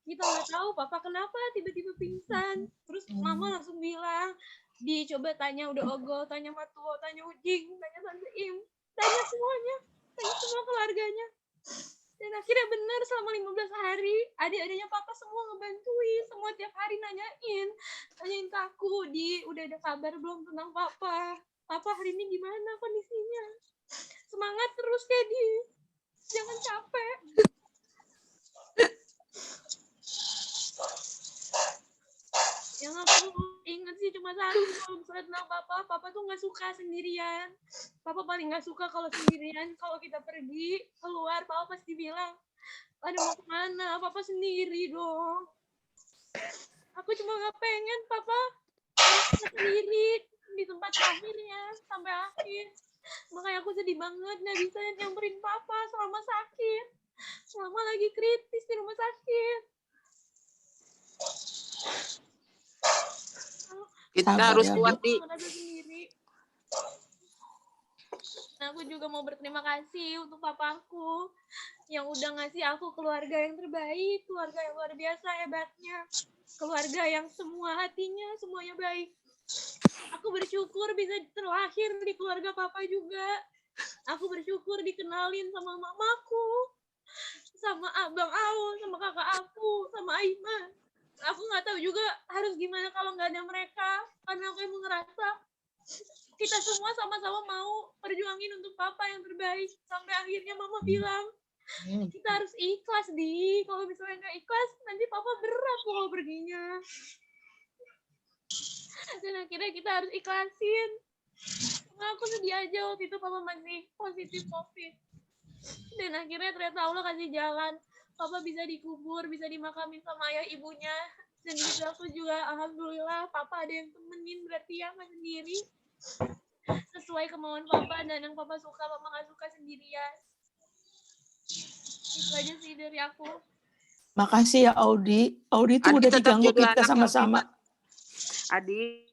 nggak tahu papa kenapa tiba-tiba pingsan. Terus mama langsung bilang, dicoba tanya udah Ogo, tanya Matuo, tanya Ujing, tanya Tante Im, tanya semuanya, tanya semua keluarganya. Dan akhirnya benar selama 15 hari, adik-adiknya papa semua ngebantuin, semua tiap hari nanyain ke aku, udah ada kabar belum tentang papa? Papa hari ini gimana kondisinya? Semangat terus Dedi, jangan capek. Yang aku inget sih cuma satu, kalau misalnya tentang papa tuh nggak suka sendirian. Papa paling nggak suka kalau sendirian. Kalau kita pergi keluar, papa pasti bilang, ada mau kemana? Papa sendiri dong. Aku cuma nggak pengen papa sendiri di tempat terakhirnya sampai akhir. Makanya aku sedih banget nggak bisa nyamperin papa selama sakit, selama lagi kritis di rumah sakit. Kita harus kuat di. Nah, aku juga mau berterima kasih untuk papaku yang udah ngasih aku keluarga yang terbaik, keluarga yang luar biasa hebatnya, keluarga yang semua hatinya semuanya baik. Aku bersyukur bisa terlahir di keluarga papa juga. Aku bersyukur dikenalin sama mamaku, sama abang Aul, sama kakak aku, sama Aiman. Aku nggak tahu juga harus gimana kalau nggak ada mereka, karena aku emang ngerasa kita semua sama-sama mau perjuangin untuk papa yang terbaik. Sampai akhirnya mama bilang, kita harus ikhlas, Di. Kalau misalnya nggak ikhlas, nanti papa berat kalau perginya. Dan akhirnya kita harus ikhlasin. Nah, aku sedih aja waktu itu papa masih positif COVID. Dan akhirnya ternyata Allah kasih jalan. Papa bisa dikubur, bisa dimakamin sama ayah ibunya. Dan juga aku juga, alhamdulillah, papa ada yang temenin, berarti ya nggak sendiri. Sesuai kemauan papa, dan yang papa suka, mama nggak suka sendirian. Itu aja sih dari aku. Makasih ya Audi. Audi tuh udah diganggu kita sama-sama. Adi.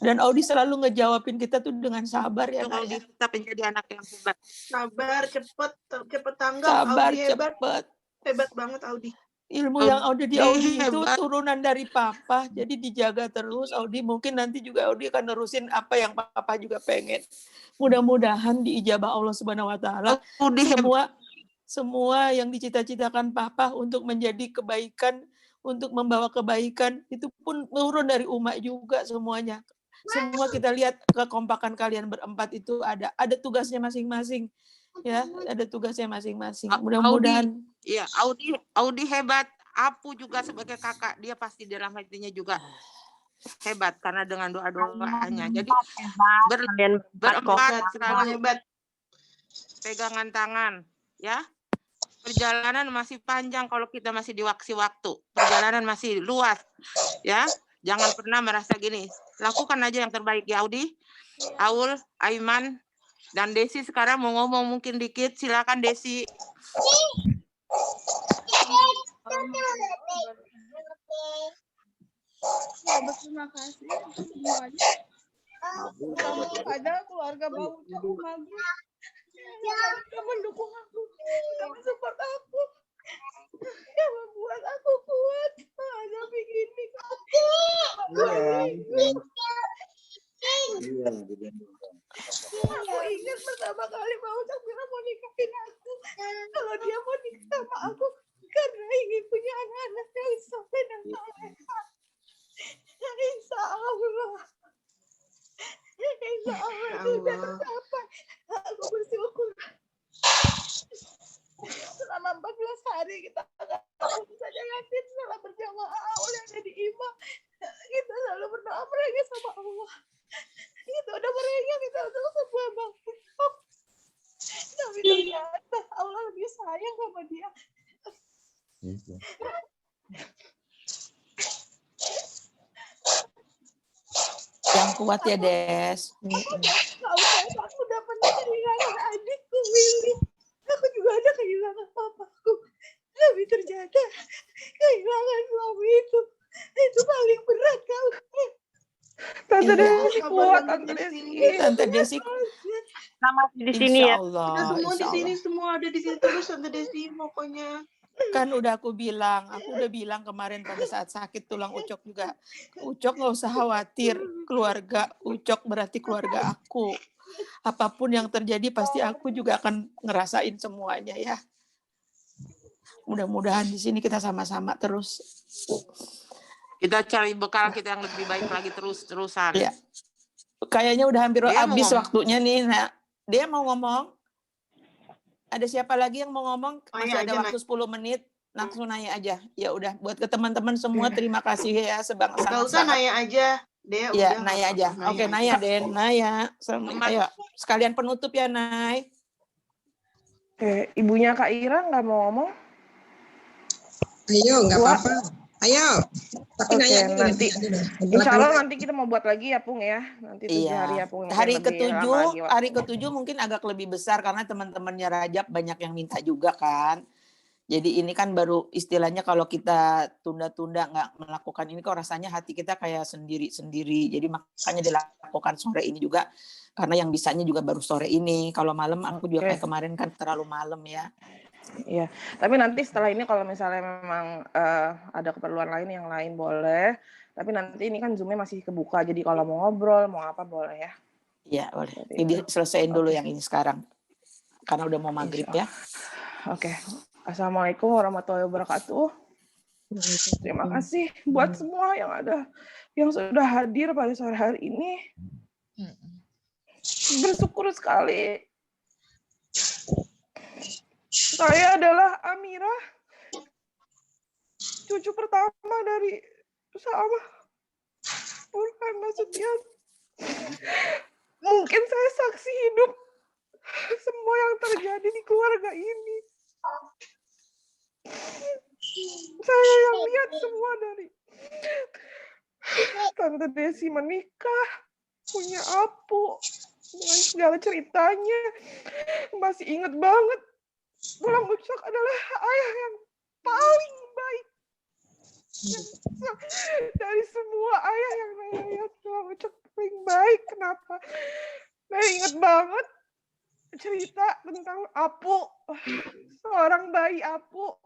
Dan Audi selalu ngejawabin kita tuh dengan sabar ya. Audi tetap menjadi anak yang hebat. Sabar, cepet tanggap. Sabar, Audi hebat. cepet. Hebat banget Audi. Ilmu yang Audi di Audi itu turunan dari papa, jadi dijaga terus. Audi mungkin nanti juga Audi akan nerusin apa yang papa juga pengen. Mudah-mudahan diijabah Allah Subhanahu Wa Taala. Semua yang dicita-citakan papa untuk menjadi kebaikan, untuk membawa kebaikan, itu pun turun dari umat juga semuanya. Semua kita lihat kekompakan kalian berempat itu ada tugasnya masing-masing. Ya, ada tugasnya masing-masing. Audi, Mudah-mudahan iya, Audi hebat. Apu juga sebagai kakak, dia pasti dalam hatinya juga hebat karena dengan doa-doanya. Jadi berempat selalu pegangan tangan, ya. Perjalanan masih panjang kalau kita masih dikasih waktu. Perjalanan masih luas, ya. Jangan pernah merasa gini. Lakukan aja yang terbaik ya, Audi, Aul, Aiman, dan Desi sekarang mau ngomong mungkin dikit. Silakan Desi. Berterima kasih untuk semuanya. Terutama kepada keluarga Bang Ucok Maghrib yang mendukung aku, yang mensupport aku, yang membuat aku kuat menghadapi ini. Aku ingat pertama kali Bang Ucok bilang mau nikahin aku. Kalau dia mau nikah sama aku karena ingin punya anak-anak yang soleh dan soleha. Insya Allah. Insya Allah itu sudah tercapai. Aku bersyukur. Selama 14 hari kita saja yakin setelah berjamaah oleh yang jadi imam. Kita selalu berdoa merengek sama Allah. Kita udah merengek kita untuk sebuah bangkit. Tapi ternyata Allah lebih sayang sama dia. yang kuat ya, Des. Aku udah pernah kehilangan adikku, Willy. Aku juga ada kehilangan papaku. Tapi ternyata kehilangan suami itu paling berat kau. Tante Desi kuat, Tante Desi. Tante Desi Nama di sini ya. Kita semua di sini, semua ada di sini terus Tante Desi pokoknya. Kan udah aku udah bilang kemarin pada saat sakit tulang Ucok juga. Ucok nggak usah khawatir, keluarga Ucok berarti keluarga aku. Apapun yang terjadi pasti aku juga akan ngerasain semuanya ya. Mudah-mudahan di sini kita sama-sama terus. Kita cari bekal kita yang lebih baik lagi terus-terusan. Ya. Kayaknya udah hampir Dia habis mau waktunya nih. Nah, dia mau ngomong. Ada siapa lagi yang mau ngomong? Masih ada waktu 10 menit. Langsung nanya aja. Ya udah, buat ke teman-teman semua terima kasih ya sebang Gak usah nanya aja. Dea ya, udah. Naya aja. Oke, Naya, Den. Naya. Ayo, sekalian penutup ya, Nay. Oke, ibunya Kak Ira nggak mau ngomong? Ayo, nggak apa-apa. Ayo. Tapi Oke, nanya dulu nanti. Insya Allah nanti kita mau buat lagi ya, Pung ya. Nanti 7 hari ya, Pung. Hari ke-7 mungkin agak lebih besar karena teman-temannya Rajab banyak yang minta juga kan. Jadi ini kan baru istilahnya kalau kita tunda-tunda nggak melakukan ini kok rasanya hati kita kayak sendiri-sendiri. Jadi makanya dilakukan sore ini juga karena yang bisanya juga baru sore ini. Kalau malam aku juga kayak kemarin kan terlalu malam ya. Iya, tapi nanti setelah ini kalau misalnya memang ada keperluan lain yang lain boleh. Tapi nanti ini kan Zoom-nya masih kebuka, jadi kalau mau ngobrol, mau apa boleh ya. Iya, boleh. Ini selesaiin dulu yang ini sekarang. Karena udah mau maghrib ya. Oke. Assalamualaikum warahmatullahi wabarakatuh. Terima kasih buat semua yang ada, yang sudah hadir pada sore hari ini. Bersyukur sekali. Saya adalah Amira, cucu pertama dari sama Burhan Nasution. Mungkin saya saksi hidup semua yang terjadi di keluarga ini. Saya yang lihat semua dari Tante Desi menikah, punya Apu, dengan segala ceritanya. Masih ingat banget, Tulang Ucok adalah ayah yang paling baik. Dari semua ayah yang saya lihat, Tulang Ucok paling baik. Kenapa? Saya ingat banget cerita tentang Apu, seorang bayi Apu.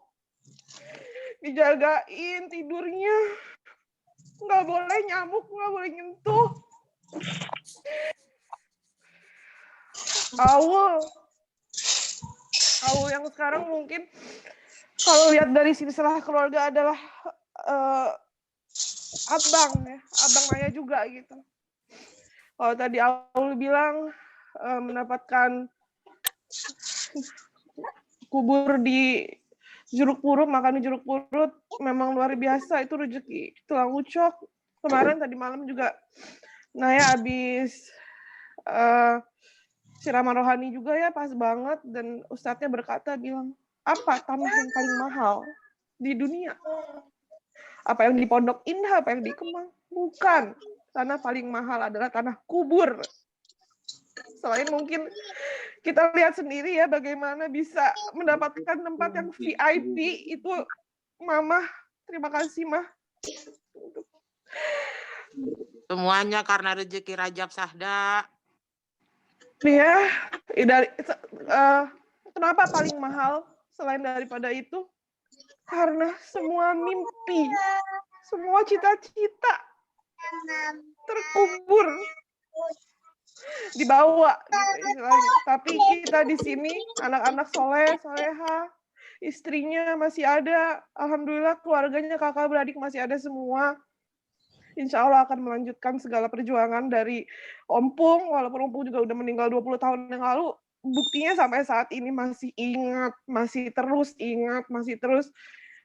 Dijagain tidurnya, nggak boleh nyamuk, nggak boleh nyentuh. Aul yang sekarang mungkin kalau lihat dari silsilah keluarga adalah abang ya, abang Naya juga gitu. Kalau tadi Aul bilang mendapatkan kubur di Jeruk Purut, makan di Jeruk Purut memang luar biasa, itu rezeki tulang ucok. Kemarin tadi malam juga Naya habis siraman rohani juga ya, pas banget, dan ustadznya berkata bilang, apa tanah yang paling mahal di dunia? Apa yang di Pondok Indah, apa yang di Kemang? Bukan. Tanah paling mahal adalah tanah kubur. Selain mungkin kita lihat sendiri ya bagaimana bisa mendapatkan tempat yang VIP itu, Mama, terima kasih Mah. Semuanya karena rezeki Rajab Sahda. Ya, kenapa paling mahal selain daripada itu? Karena semua mimpi, semua cita-cita terkubur, dibawa gitu istilahnya. Tapi kita di sini anak-anak soleh, soleha, istrinya masih ada, alhamdulillah keluarganya, kakak beradik masih ada semua. Insya Allah akan melanjutkan segala perjuangan dari Ompung, walaupun Ompung juga udah meninggal 20 tahun yang lalu, buktinya sampai saat ini masih ingat, masih terus ingat, masih terus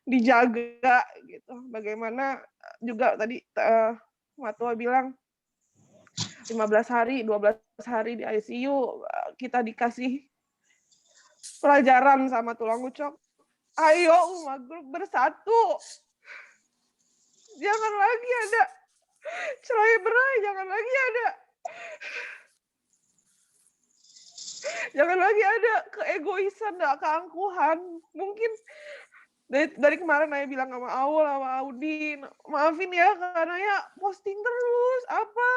dijaga gitu. Bagaimana juga tadi Matua bilang 15 hari, 12 hari di ICU, kita dikasih pelajaran sama tulang ucok. Ayo umat grup bersatu. Jangan lagi ada cerai-berai, jangan lagi ada keegoisan, keangkuhan. Mungkin dari kemarin Naya bilang sama Aul, sama Audi, maafin ya karena ya posting terus apa.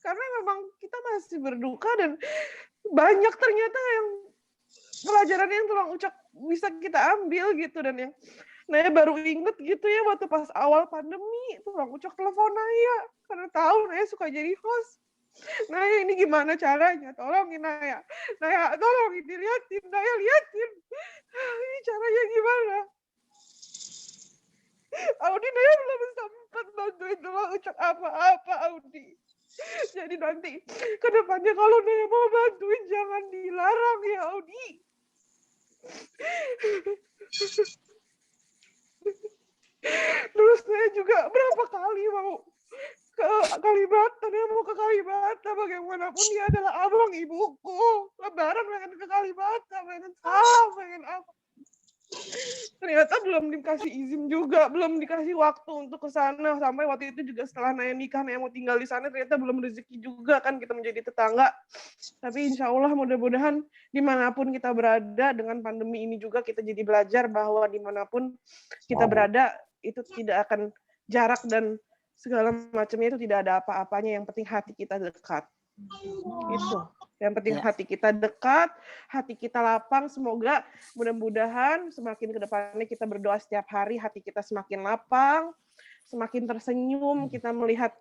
Karena memang kita masih berduka dan banyak ternyata yang pelajaran yang tulang ucap bisa kita ambil gitu. Dan yang Naya baru inget gitu ya waktu pas awal pandemi tulang ucap telepon Naya karena tahu Naya suka jadi host. Naya ini gimana caranya? Tolongin Naya. Naya tolongin diliatin, Naya liatin. Ini caranya gimana? Audi, Naya belum sempat bantuin tulang ucap apa-apa, Audi. Jadi nanti ke depannya kalau Naya mau bantuin jangan dilarang ya, Audi. Terus Naya juga berapa kali mau ke Kalibata, Naya mau ke Kalibata, bagaimanapun dia adalah abang ibuku. Lebaran pengen ke Kalibata, pengen saham, pengen apa. Ternyata belum dikasih izin juga, belum dikasih waktu untuk ke sana. Sampai waktu itu juga setelah Naya nikah, Naya mau tinggal di sana, ternyata belum rezeki juga kan kita menjadi tetangga. Tapi insya Allah mudah-mudahan dimanapun kita berada dengan pandemi ini juga kita jadi belajar bahwa dimanapun kita berada itu tidak akan jarak dan segala macamnya itu tidak ada apa-apanya. Yang penting hati kita dekat. Itu. Yang penting hati kita dekat, hati kita lapang. Semoga mudah-mudahan semakin ke depannya kita berdoa setiap hari, hati kita semakin lapang, semakin tersenyum. Kita melihat,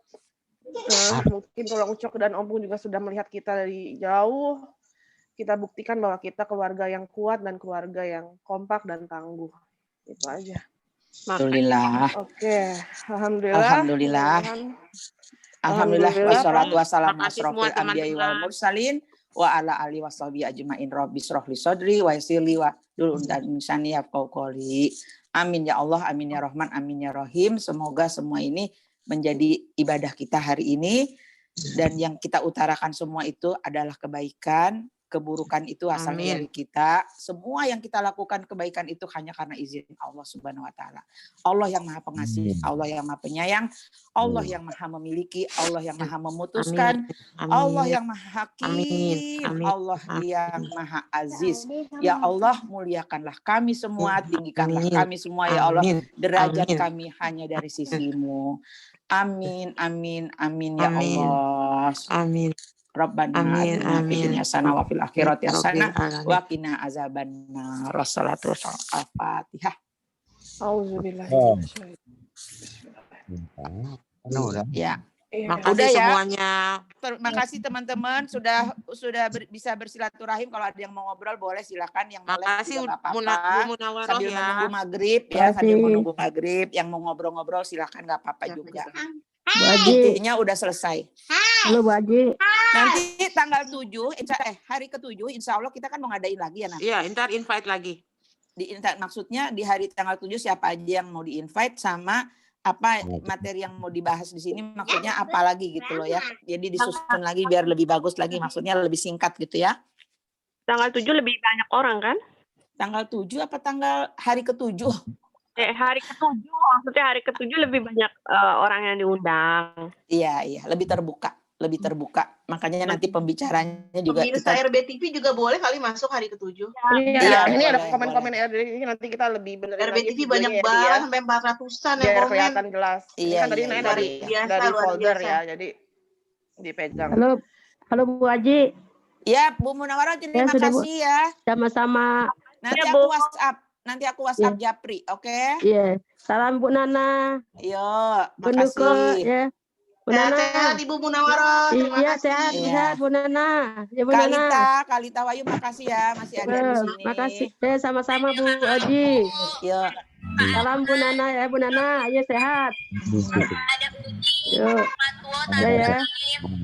mungkin kalau Ucok dan Ompung juga sudah melihat kita dari jauh. Kita buktikan bahwa kita keluarga yang kuat dan keluarga yang kompak dan tangguh. Itu aja. Alhamdulillah. Oke, alhamdulillah. Alhamdulillah. Alhamdulillah wassalatu wassalamu asrofil anbiya'i wal mursalin wa ala alihi washabihi ajmain. Rabbi shrah li sadri wa yassir li wa hlul 'uqdatam min lisani yafqahu qawli. Amin ya Allah, amin ya Rahman, amin ya Rahim. Semoga semua ini menjadi ibadah kita hari ini dan yang kita utarakan semua itu adalah kebaikan. Keburukan itu asalnya dari kita. Semua yang kita lakukan kebaikan itu hanya karena izin Allah Subhanahu wa taala. Allah yang Maha Pengasih, Allah yang Maha Penyayang, Allah yang Maha Memiliki, Allah yang Maha Memutuskan, Allah yang Maha Hakim, Allah yang Maha Aziz. Ya Allah, muliakanlah kami semua, tinggikanlah kami semua ya Allah. Derajat kami hanya dari sisi-Mu. Amin, amin, amin ya Allah. Amin. Rabbana atina fid dunya hasanah wa fil akhirati hasanah wa qina azabannar. Wassalatu wassalamu al-Fatihah. Auzubillahi Ya. Makasih ya. semuanya. Terima kasih teman-teman sudah bisa bersilaturahim. Kalau ada yang mau ngobrol boleh silakan. Yang mau live juga nggak apa-apa. Sambil menunggu maghrib ya, sambil menunggu maghrib. Yang mau ngobrol-ngobrol silakan nggak apa-apa juga. Bu Haji. Intinya udah selesai. Halo Bu Haji. Nanti tanggal 7, hari ke-7 insya Allah kita kan mau ngadain lagi ya nanti. Iya, ntar invite lagi. Maksudnya di hari tanggal 7 siapa aja yang mau di-invite sama apa materi yang mau dibahas di sini, maksudnya apa lagi gitu loh ya. Jadi disusun lagi biar lebih bagus lagi, maksudnya lebih singkat gitu ya. Tanggal 7 lebih banyak orang kan? Tanggal 7 apa tanggal hari ke-7? Hari ke-7, maksudnya hari ke-7 lebih banyak orang yang diundang. Iya, lebih terbuka. Makanya nanti pembicaranya juga Pemirsa RBTV juga boleh kali masuk hari ke-7. Iya, ini ada boleh, komen-komen RBTV nanti kita lebih benerin RBTV lagi banyak videonya banget ya, sampai 400-an yang biar komen. kelihatan jelas. Ini Iya, kan tadi iya, naik iya, dari iya. dari luar folder biasa. ya, jadi dipegang. Halo Bu Haji. Ya, Bu Munawarah terima sudah, Bu. kasih ya. Sama-sama. Nanti Ya, aku Bu. WhatsApp Japri, oke? Iya. Salam Bu Nana. Yo, Bu Nuko makasih. ya. Bu Nana. Sehat Ibu Munawarah. Terima Iya, kasih. sehat Iya. Bu Nana. Ya Bu Nana. Kalita Wayu makasih ya masih ada di sini. Makasih. Sama-sama Bu Haji. Yo. Salam Bu Nana ya Bu Nana. Ayo sehat. Yuk. Ya.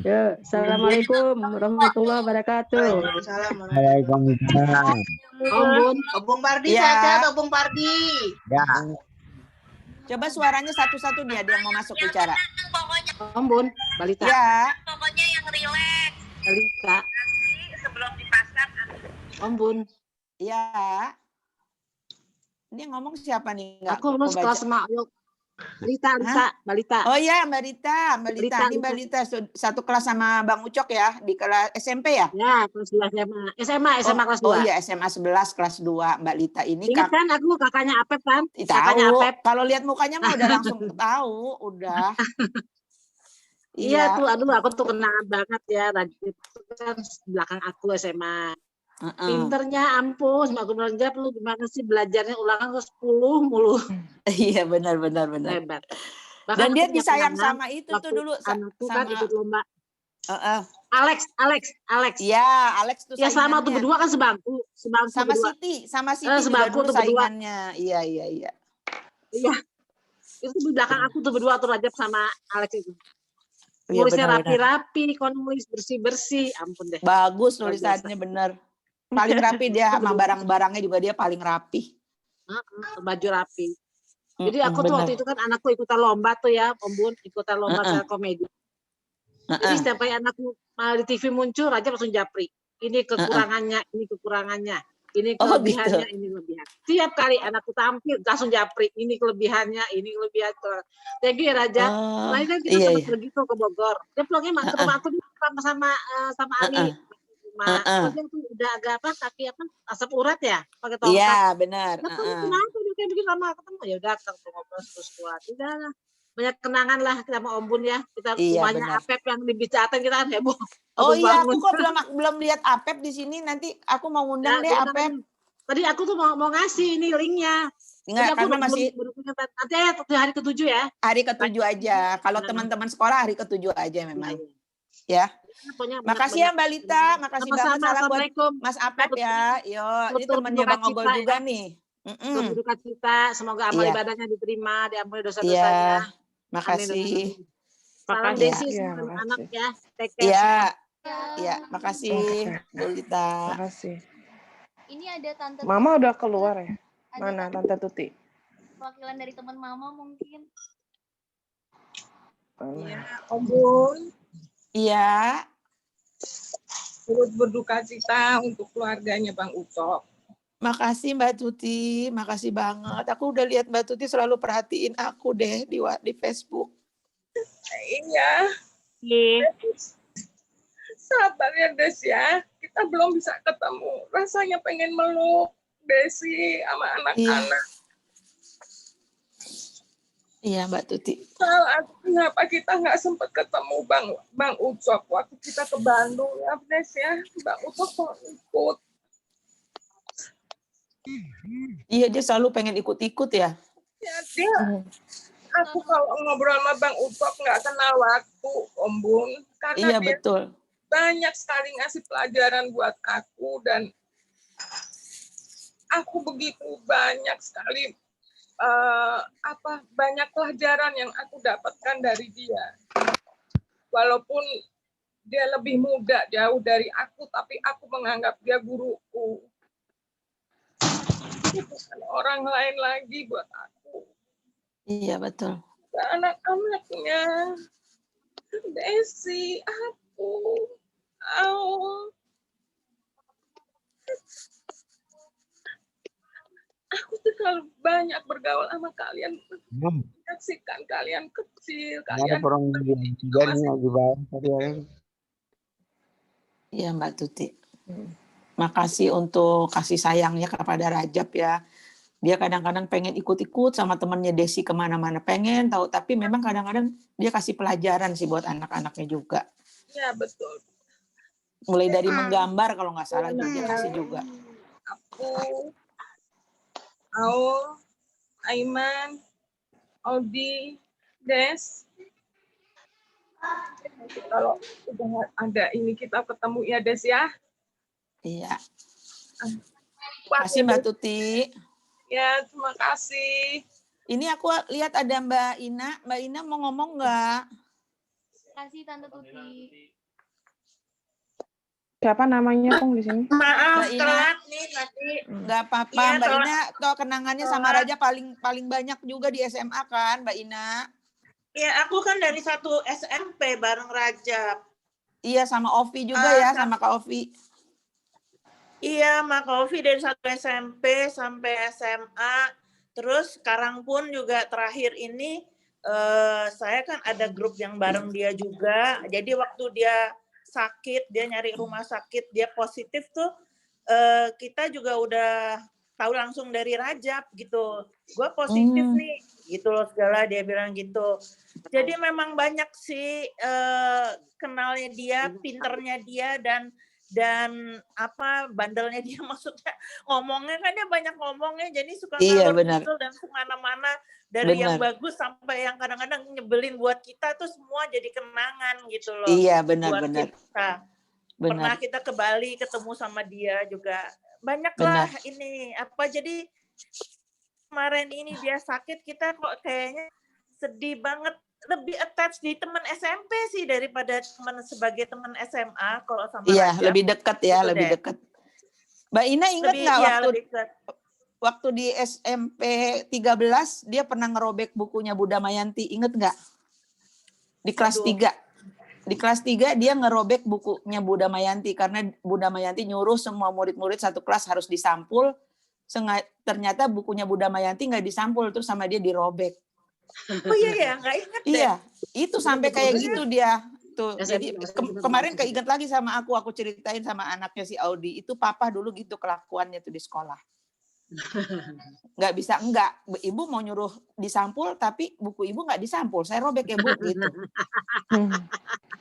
Yuk. Assalamualaikum warahmatullahi wabarakatuh. Waalaikumsalam. Obung Pardi Ya. sehat-sehat Obung Pardi. Ya. Coba suaranya satu-satu nih, ada yang mau masuk bicara. Om Bun, Balita. Ya. Pokoknya yang rileks. Balita. Sebelum dipasang. Om Bun. Ya. Ini yang ngomong siapa nih? Aku lulus kelas Mak. Balita. Oh ya, Mbak Rita. Ini Mbak Rita satu kelas sama Bang Ucok ya, di kelas SMP ya? Ya, kelas 2 SMA kelas 2. Oh iya, SMA 11 kelas 2 Mbak Lita ini. Ingat kan aku kakaknya Apep kan? Kakaknya Apep. Kalau lihat mukanya mah udah langsung tahu, udah. Iya tuh, aduh aku tuh kenal banget ya. Itu kan belakang aku SMA. Pinternya ampun, aku bilang Jap, lu gimana sih belajarnya ulangan ke 10 mulu. Iya benar. Hebat. Dan dia disayang sama itu tuh dulu anakku kan ikut lomba. Alex. Ya, Alex tuh ya sama tuh saingannya. berdua kan sebangku sama berdua. Siti juga sebangku dulu tuh berdua. saingannya. Iya. Iya. Itu di belakang aku tuh berdua tuh Rajab sama Alex itu. Iya, Nulisnya benar. rapi-rapi, kon nulis bersih-bersih, ampun deh. Bagus nulisannya bener. Paling rapi dia sama barang-barangnya juga dia paling rapi. Baju rapi. Jadi aku tuh waktu itu kan anakku ikutan lomba tuh ya, Om Bun, ikutan lomba acara komedi. Jadi setiap kali anakku di TV muncul, Rajab langsung japri. Ini kekurangannya, ini kekurangannya. Ini kelebihannya, gitu. ini kelebihan. Tiap kali anakku tampil langsung japri. Ini kelebihannya, ini kelebihan. Thank you ya Raja. Kemarin kan kita sempat pergi tuh ke Bogor. Dia pulangnya ke rumah aku sama Ali. Dia tuh udah agak kaki asap urat ya, pakai tongkat. Iya benar. Kenapa dia kayak bikin lama ketemu? Ya udah kita ngobrol terus kuat. Udah lah. Banyak kenangan lah kita sama Om Bun ya. Kita rumahnya Apep yang dibicarakan kita kan heboh. Oh iya, aku kok belum lihat Apep di sini. Nanti aku mau ngundang deh Apep. Tadi aku tuh mau ngasih ini linknya. Enggak, karena masih nanti ya hari ke-7 ya. Hari ke-7 aja. Kalau teman-teman sekolah hari ke-7 aja memang. Ya. Makasih ya Mbak Lita, makasih banget. Salam buat Mas Apep ya. Yo, ini temannya Bang Ogol juga nih. Berduka cita, semoga amal ibadahnya diterima, diampuni dosa-dosanya. Iya, makasih. Salam Desi sama anak ya. Take care. Iya. Iya, makasih Bu Lita. Makasih. Ini ada tante Mama udah keluar ya? Mana Tante Tuti? Perwakilan dari teman mama mungkin. Iya, Om Bun. Iya. Turut berduka cita untuk keluarganya Bang Ucok. Makasih Mbak Tuti, makasih banget. Aku udah lihat Mbak Tuti selalu perhatiin aku deh di Facebook. Iya. Sabar ya Des ya. Kita belum bisa ketemu. Rasanya pengen meluk Desi sama anak-anak. Iya Mbak Tuti. Kenapa kita nggak sempat ketemu Bang Ucok waktu kita ke Bandung ya Des ya. Bang Ucok mau ikut. Iya dia selalu pengen ikut-ikut ya. Ya dia. Aku kalau ngobrol sama Bang Ucok nggak kenal waktu Om Bun. Karena iya dia betul. Banyak sekali ngasih pelajaran buat aku dan aku begitu banyak sekali banyak pelajaran yang aku dapatkan dari dia. Walaupun dia lebih muda jauh dari aku, tapi aku menganggap dia guruku. Dia bukan orang lain lagi buat aku. Iya, betul. Anak-anaknya, Desi, aku, aku tuh selalu banyak bergaul sama kalian, menyaksikan kalian kecil, kalian Iya, Mbak Tuti. Makasih untuk kasih sayangnya kepada Rajab ya. Dia kadang-kadang pengen ikut-ikut sama temannya Desi kemana-mana, pengen tahu, tapi memang kadang-kadang dia kasih pelajaran sih buat anak-anaknya juga. ya betul. Mulai dari menggambar kalau nggak salah dia kasih juga. Aku, Aul, Aiman, Audi, Des. Nanti kalau udah ada ini kita ketemu ya Des ya. Iya. Makasih Mbak Tuti. Ya, terima kasih. Ini aku lihat ada Mbak Ina. Mbak Ina mau ngomong nggak? Terima kasih Tante Tuti. Siapa namanya Pung di sini? Maaf, Mbak Ina. telat nih tadi. Nggak apa-apa, Iya, Mbak telat. Ina. Toh kenangannya sama Telat. Raja paling banyak juga di SMA kan, Mbak Ina? Ya, aku kan dari satu SMP bareng Rajab. Iya, sama Ovi juga ya, sama Kak Ovi. Iya, Mak Ovi dari satu SMP sampai SMA. Terus sekarang pun juga terakhir ini saya kan ada grup yang bareng dia juga. Jadi waktu dia sakit, dia nyari rumah sakit, dia positif tuh kita juga udah tahu langsung dari Rajab gitu. Gue positif nih, gitu loh segala dia bilang gitu. Jadi memang banyak sih kenalnya dia, pinternya dia dan apa bandelnya dia, maksudnya ngomongnya kan dia banyak ngomongnya, jadi suka ngalor ngidul dan kemana-mana dari yang bagus sampai yang kadang-kadang nyebelin buat kita tuh semua jadi kenangan gitu loh. Iya, buat benar-benar. kita. Pernah kita ke Bali ketemu sama dia juga, banyak lah ini apa, jadi kemarin ini dia sakit kita kok kayaknya sedih banget, lebih attach di teman SMP sih daripada teman sebagai teman SMA kalau sama Iya, Rajab. lebih dekat ya, Gitu lebih deh. dekat. Mbak Ina ingat Lebih- nggak iya, waktu lebih dekat. waktu di SMP 13 dia pernah ngerobek bukunya Buddha Mayanti, inget nggak? Di kelas 3. Di kelas 3 dia ngerobek bukunya Buddha Mayanti karena Buddha Mayanti nyuruh semua murid-murid satu kelas harus disampul. Ternyata bukunya Buddha Mayanti nggak disampul, terus sama dia dirobek. Oh iya ya, nggak ingat deh. Iya, itu sampai kayak gitu dia. Tuh, jadi kemarin keinget lagi sama aku ceritain sama anaknya si Audi, itu papa dulu gitu kelakuannya tuh di sekolah. Nggak bisa enggak, ibu mau nyuruh disampul tapi buku ibu nggak disampul, saya robek ya Bu gitu.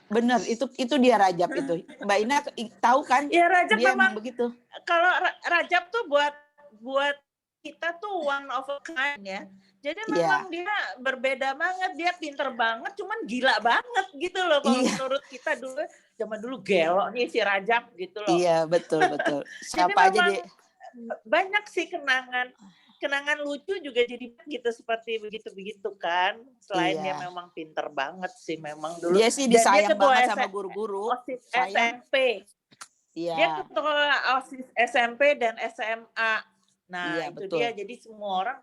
Bener, itu dia Rajab itu. Mbak Ina tahu kan? Ya Rajab dia memang begitu. Kalau Rajab tuh buat kita tuh one of a kind ya. Jadi memang dia berbeda banget, dia pinter banget, cuman gila banget gitu loh. Kalau menurut kita dulu, zaman dulu gelo nih si Rajab gitu loh. Iya, betul. Siapa aja dia. Banyak sih kenangan lucu juga jadi gitu seperti begitu kan. Selain dia memang pinter banget sih memang dulu. Dia sih Dan disayang ketua banget sama guru-guru. OSIS SMP. Iya. Dia ketua OSIS SMP dan SMA. Nah, Iya, itu betul. dia. Jadi semua orang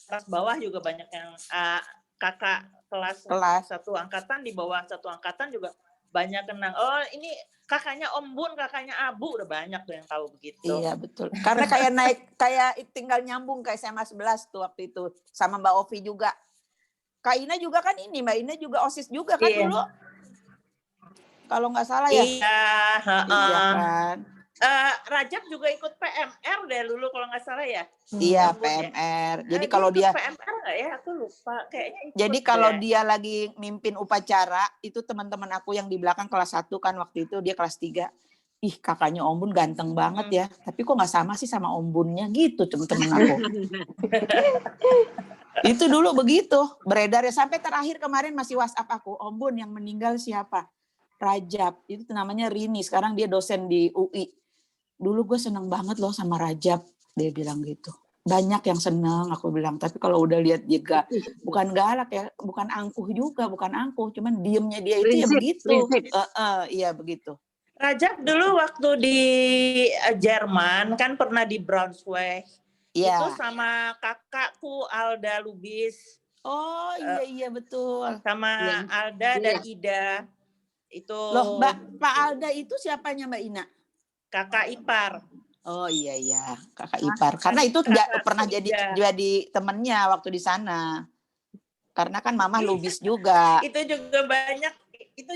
kelas bawah juga banyak yang kakak kelas satu angkatan, di bawah satu angkatan juga banyak kenang. Oh, ini kakaknya Om Bun, kakaknya Abu, udah banyak tuh yang tahu begitu. Iya, betul. Karena kayak tinggal nyambung ke SMA 11 tuh waktu itu sama Mbak Ovi juga. Kak Ina juga kan ini, Mbak Ina juga OSIS juga kan dulu. Kalau nggak salah ya. Iya, iya kan. Rajab juga ikut PMR deh dulu kalau nggak salah ya. Iya, Ampun, PMR. ya. Jadi Dia kalau ikut dia PMR nggak ya? Aku lupa. Kayaknya ikut Jadi kalau deh. dia lagi mimpin upacara, itu teman-teman aku yang di belakang kelas 1 kan waktu itu, dia kelas 3. Ih, kakaknya Om Bun ganteng banget ya. Tapi kok nggak sama sih sama Om Bunnya gitu teman-teman aku. Itu dulu begitu, beredar ya. Sampai terakhir kemarin masih WhatsApp aku, Om Bun yang meninggal siapa? Rajab. Itu namanya Rini, sekarang dia dosen di UI. Dulu gue seneng banget loh sama Rajab, dia bilang gitu. banyak yang seneng aku bilang, tapi kalau udah lihat dia bukan galak ya, bukan angkuh juga, bukan angkuh, cuman diemnya dia itu ya Prinsip, begitu. prinsip. Iya begitu. Rajab dulu waktu di Jerman kan pernah di Braunschweig. Iya. Itu sama kakakku Alda Lubis. Oh iya betul. Sama Alda dan Ida. Itu Loh, Pak Alda itu siapanya Mbak Ina? kakak ipar. Oh iya, kakak ipar. Karena itu pernah jadi temennya waktu di sana. Karena kan mama lubis juga. Itu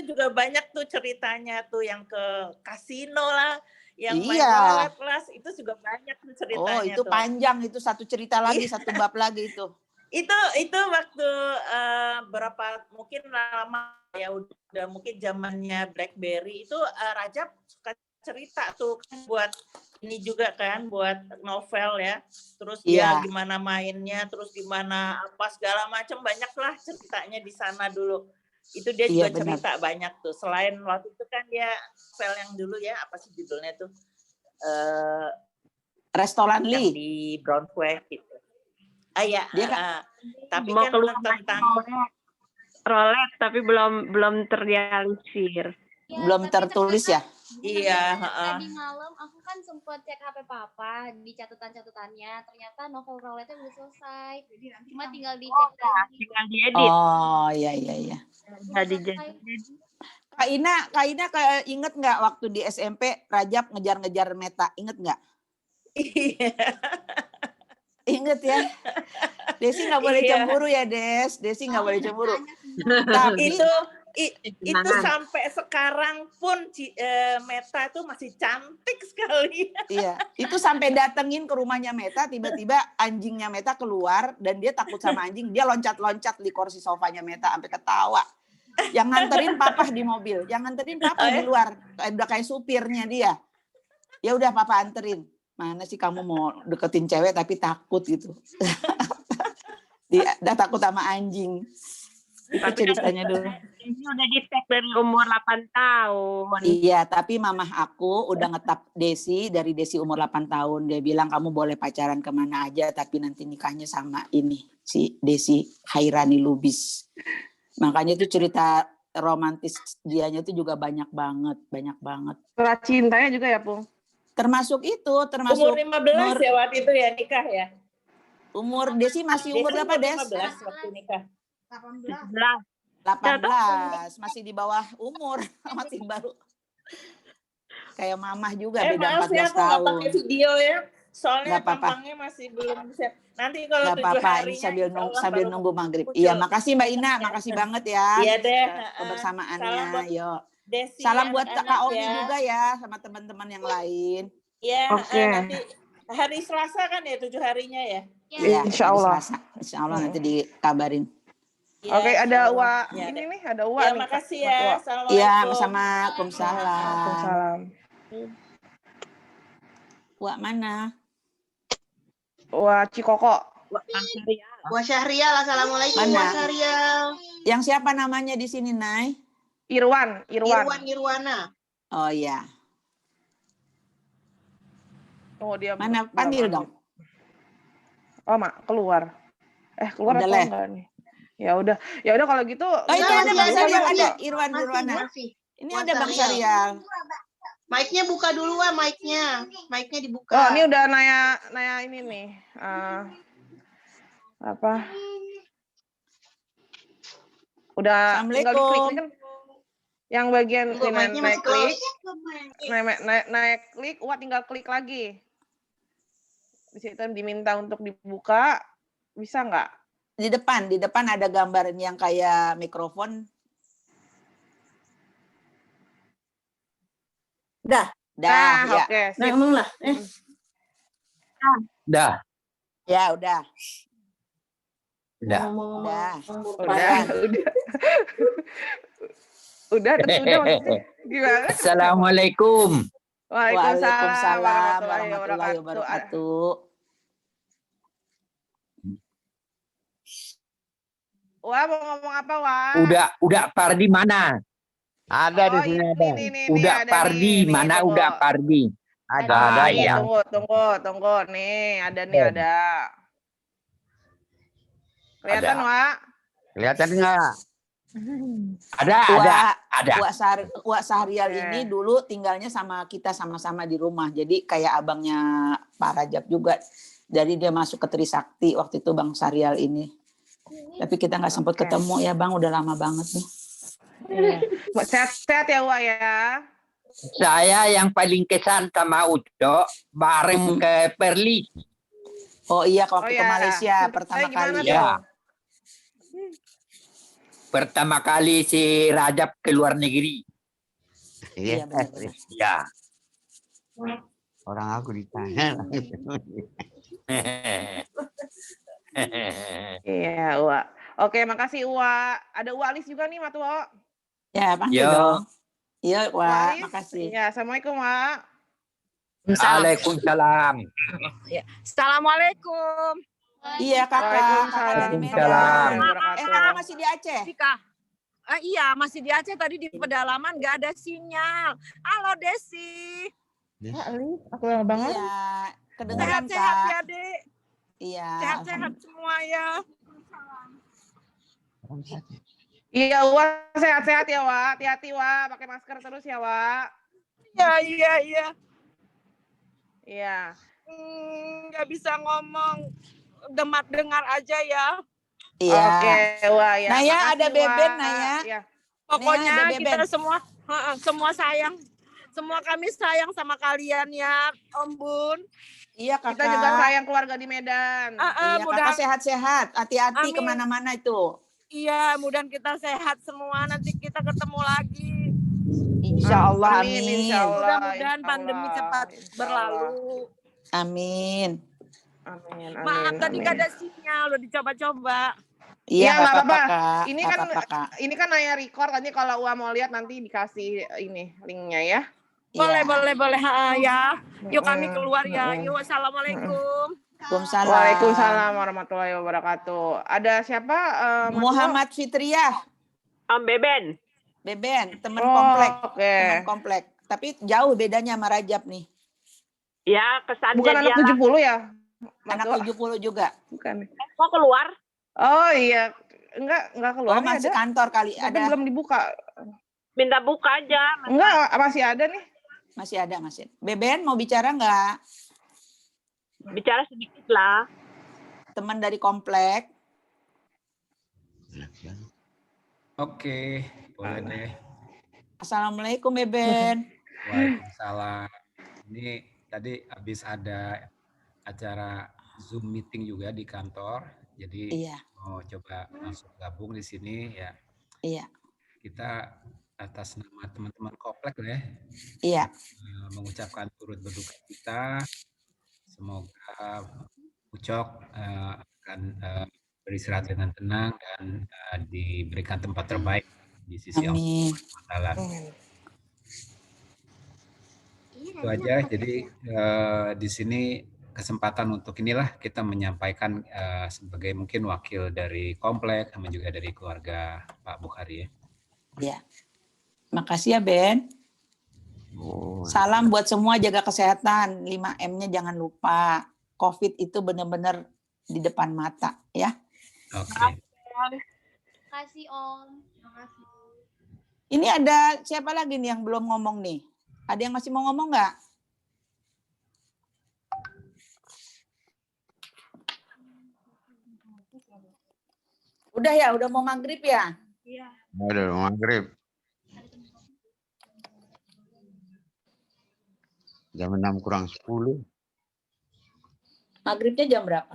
juga banyak tuh ceritanya tuh yang ke kasino lah, yang main roulette lah, itu juga banyak tuh ceritanya. Oh, itu tuh. panjang, itu satu cerita lagi, satu bab lagi itu. Itu waktu berapa mungkin lama ya, udah mungkin zamannya BlackBerry itu Rajab suka cerita tuh kan buat ini juga kan, buat novel ya. Terus dia gimana mainnya, terus gimana apa segala macam, banyak lah ceritanya di sana dulu. Itu dia juga cerita banyak tuh. Selain waktu itu kan dia novel yang dulu ya, apa sih judulnya tuh? Restoran Lee di Braunschweig gitu. Iya, tapi mau kan keluar tentang roulette tapi belum terrealisir. Ya, belum tertulis ya? Iya. Tadi malam aku kan sempat cek HP papa di catatan-catatannya, ternyata novel roulette-nya udah selesai. Cuma tinggal dicek lagi. Tinggal diedit. Oh iya. Kak Ina inget nggak waktu di SMP Rajab ngejar-ngejar Meta, inget nggak? Iya. Inget ya. Desi nggak boleh cemburu ya Desi nggak boleh cemburu. Tapi itu sampai sekarang pun Meta itu masih cantik sekali. Iya, itu sampai datengin ke rumahnya Meta, tiba-tiba anjingnya Meta keluar dan dia takut sama anjing, dia loncat-loncat di kursi sofanya Meta sampai ketawa. Yang nganterin papa di mobil, yang nganterin papa di luar, udah kayak supirnya dia. Ya udah papa anterin. Mana sih kamu mau deketin cewek tapi takut gitu. Dia udah takut sama anjing. Itu ceritanya dulu. Ini udah di-tag dari umur 8 tahun. Iya, tapi mamah aku udah ngetap Desi dari Desi umur 8 tahun. Dia bilang kamu boleh pacaran kemana aja, tapi nanti nikahnya sama ini, si Desi Hairani Lubis. Makanya itu cerita romantis dianya itu juga banyak banget. Surat cintanya juga ya, Pung? Termasuk umur 15 ya waktu itu ya nikah ya. Umur Desi masih umur berapa, Des? 15 waktu nikah. 18, masih di bawah umur, masih baru. Kayak mamah juga beda 14 ya, tahun. nggak pakai video ya, soalnya Nggak apa-apa. tampangnya masih belum bisa. Nanti kalau Nggak 7 apa-apa, ini harinya sambil nunggu maghrib. Iya, makasih Mbak Ina, makasih banget ya. Iya deh. Kebersamaannya, yuk. Desi, Salam buat anak-anak Kak Omi ya. juga ya, sama teman-teman yang lain. Iya, Oke. nanti hari Selasa kan ya 7 harinya ya. Iya, Insya Allah. Insya Allah nanti dikabarin. Ya, Oke, ada insya Wa Allah. ini nih, ada Wa Ya, nih. makasih Kak. ya. Wa. Assalamualaikum. Iya, Waalaikumsalam. Waalaikumsalam. Wak mana? Wa Cikoko. Wa Syahrial, assalamualaikum. Mana? Wa Syahrial. Yang siapa namanya di sini, Nay? Irwan. Irwana. Oh iya. Oh, dia Mana? Panggil dong. Oh, Mak, keluar. Keluar Udah, atau Le. enggak nih? Ya udah kalau gitu. Oh, itu ada Bang Syarial, ada Irwan Masih, Nurwana. masih. Ini Wa ada Bang Syahrial. Syarial. Mic-nya buka dulu, Wa, mic-nya. Mic-nya dibuka. Oh, ini udah nanya ini nih. Apa? Udah tinggal diklik kan. Yang bagian Tunggu, ini mic-nya naik masih klik. close. Naik klik, Wah tinggal klik lagi. Di situ diminta untuk dibuka. Bisa nggak? Di depan ada gambar yang kayak mikrofon. Dah, ya. Oke, sip. Ngomonglah. Dah. Ya, udah. Udah. Udah, terus udah maksudnya gimana? Assalamualaikum. Waalaikumsalam warahmatullahi wabarakatuh. Wah, mau ngomong apa, Wah? Udah Pardi mana? Ada di sini ada. ini, Udah ada Pardi nih, mana? Bobo. Udah Pardi. Ada Nih, yang tunggu. Nih, ada. Kelihatan, Ada. Wak? kelihatan nggak? Ada. Wak Sahrial Oke. ini dulu tinggalnya sama kita sama-sama di rumah. Jadi kayak abangnya Pak Rajab juga. Jadi dia masuk ke Trisakti waktu itu Bang Sahrial ini. Tapi kita nggak sempat ketemu ya Bang, udah lama banget nih. Iya. Sehat-sehat ya, Wak ya. Saya yang paling kesan sama Udo bareng ke Perlis. Oh iya, waktu ke Malaysia pertama kali. Ya. Pertama kali si Rajab ke luar negeri. Iya. Ya. Orang aku ditanya. Iya, Wak. Oke, makasih, Wak. Ada Wak Alis juga nih, Matu. Ya, panggil Yo. dong. Iya, Wak, Alis. makasih. Iya, Assalamualaikum, Wak. Waalaikumsalam. Assalamualaikum. Iya, Kakak dari Waalaikumsalam. Medan. Kakak masih di Aceh? Iya, masih di Aceh. Tadi di pedalaman nggak ada sinyal. Halo, Desi. Alis, aku lama banget. Iya, kedengeran, Sehat-sehat Kak. ya, Dek. Iya. Sehat-sehat semua ya. Iya, Wak. Sehat-sehat ya, Wak. Hati-hati, Wak. Pakai masker terus ya, Wak. Iya. Iya. Nggak bisa ngomong. Demat dengar aja ya. Iya. Oke, Wak. Ya. Naya, Makasih, ada Beben, Wak. Naya. Iya. Pokoknya Naya, ada kita Beben. semua sayang. Semua kami sayang sama kalian ya, Om Bun. Iya, Kakak. Kita juga sayang keluarga di Medan. Iya, Kakak sehat-sehat. Hati-hati Amin. kemana-mana itu. Iya, mudah kita sehat semua. Nanti kita ketemu lagi. Insya Allah, Amin, amin. insya Allah. Mudah-mudahan pandemi cepat berlalu. Amin. Amin. Maaf tadi nggak ada sinyal, udah dicoba-coba. Iya, nggak nggak apa-apa. Kak. Ini Nggak kan apa-apa, Kak. ini kan Naya record. Nanti kalau Ua mau lihat nanti dikasih ini linknya ya. Boleh. Ya. Yuk kami keluar ya. Yuk, assalamualaikum. Waalaikumsalam. Waalaikumsalam warahmatullahi wabarakatuh. Ada siapa? Muhammad Fitriah. Om Beben. Beben, teman Oh, komplek. oke. Teman komplek. Tapi jauh bedanya sama Rajab nih. Ya, kesannya Bukan anak dia 70 ya? Anak 70 juga. Bukan. mau keluar. Oh iya. Enggak keluar. Oh, masih ada. kantor kali. Tapi Ada. belum dibuka. Minta buka aja. Enggak, masih ada nih. Masih ada, masih. Beben mau bicara nggak? Bicara sedikit lah. Teman dari komplek. Oke, boleh deh. Assalamualaikum, Beben. Waalaikumsalam. Ini tadi habis ada acara Zoom meeting juga di kantor. Jadi Iya. mau coba masuk gabung di sini ya. Iya. Kita atas nama teman-teman komplek ya. Iya. Mengucapkan turut berduka cita. Semoga Ucok akan beristirahat dengan tenang dan diberikan tempat terbaik di sisi Amin. Allah. Itu aja. Jadi di sini kesempatan untuk inilah kita menyampaikan sebagai mungkin wakil dari komplek sama juga dari keluarga Pak Bukhari ya. Iya. Makasih ya, Ben. Salam buat semua, jaga kesehatan. 5M-nya jangan lupa. COVID itu benar-benar di depan mata ya. Oke. Makasih Om. Makasih. Ini ada siapa lagi nih yang belum ngomong nih? Ada yang masih mau ngomong nggak? Udah ya, udah mau maghrib ya? Iya. Udah maghrib. Jam 6 kurang 10. Maghribnya jam berapa?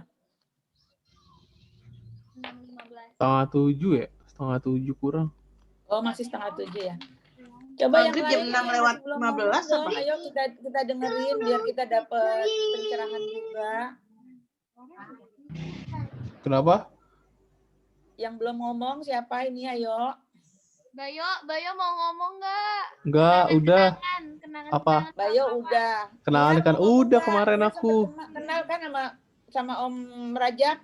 6.15 ya? 6.30 kurang. Oh, masih 6:30 ya. Coba yang Maghrib lain jam 6 yang lewat masih belum 15 ngomong apa? dong. Ayo kita dengerin biar kita dapat pencerahan juga. Kenapa? Yang belum ngomong siapa ini? Ayo. Bayo mau ngomong nggak? Enggak, udah. Kenangan Apa? Bayo udah. Kenalan kan udah kemarin aku. Kenal kan sama Om Rajab?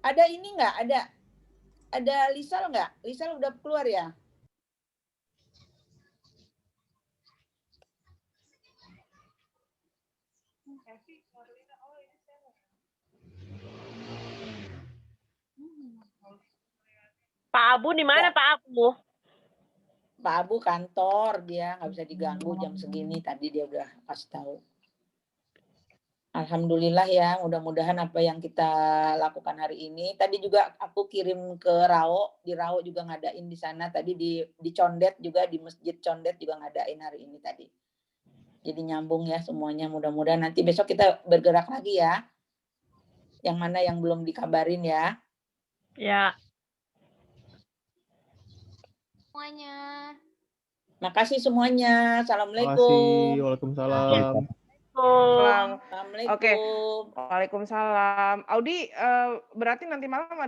Ada ini nggak? Ada Lisal nggak? Lisal udah keluar ya? Pak Abu di mana Pak Abu? Pak Abu kantor, dia nggak bisa diganggu jam segini. Tadi dia udah kasih tahu. Alhamdulillah ya, mudah-mudahan apa yang kita lakukan hari ini. Tadi juga aku kirim ke Rao, di Rao juga ngadain di sana. Tadi di Condet juga, di Masjid Condet juga ngadain hari ini tadi. Jadi nyambung ya semuanya, mudah-mudahan nanti besok kita bergerak lagi ya. Yang mana yang belum dikabarin ya. Ya. Semuanya. Makasih semuanya. Terima Assalamualaikum. kasih. Waalaikumsalam. Assalamualaikum. Oke. Waalaikumsalam. Audi, berarti nanti malam ada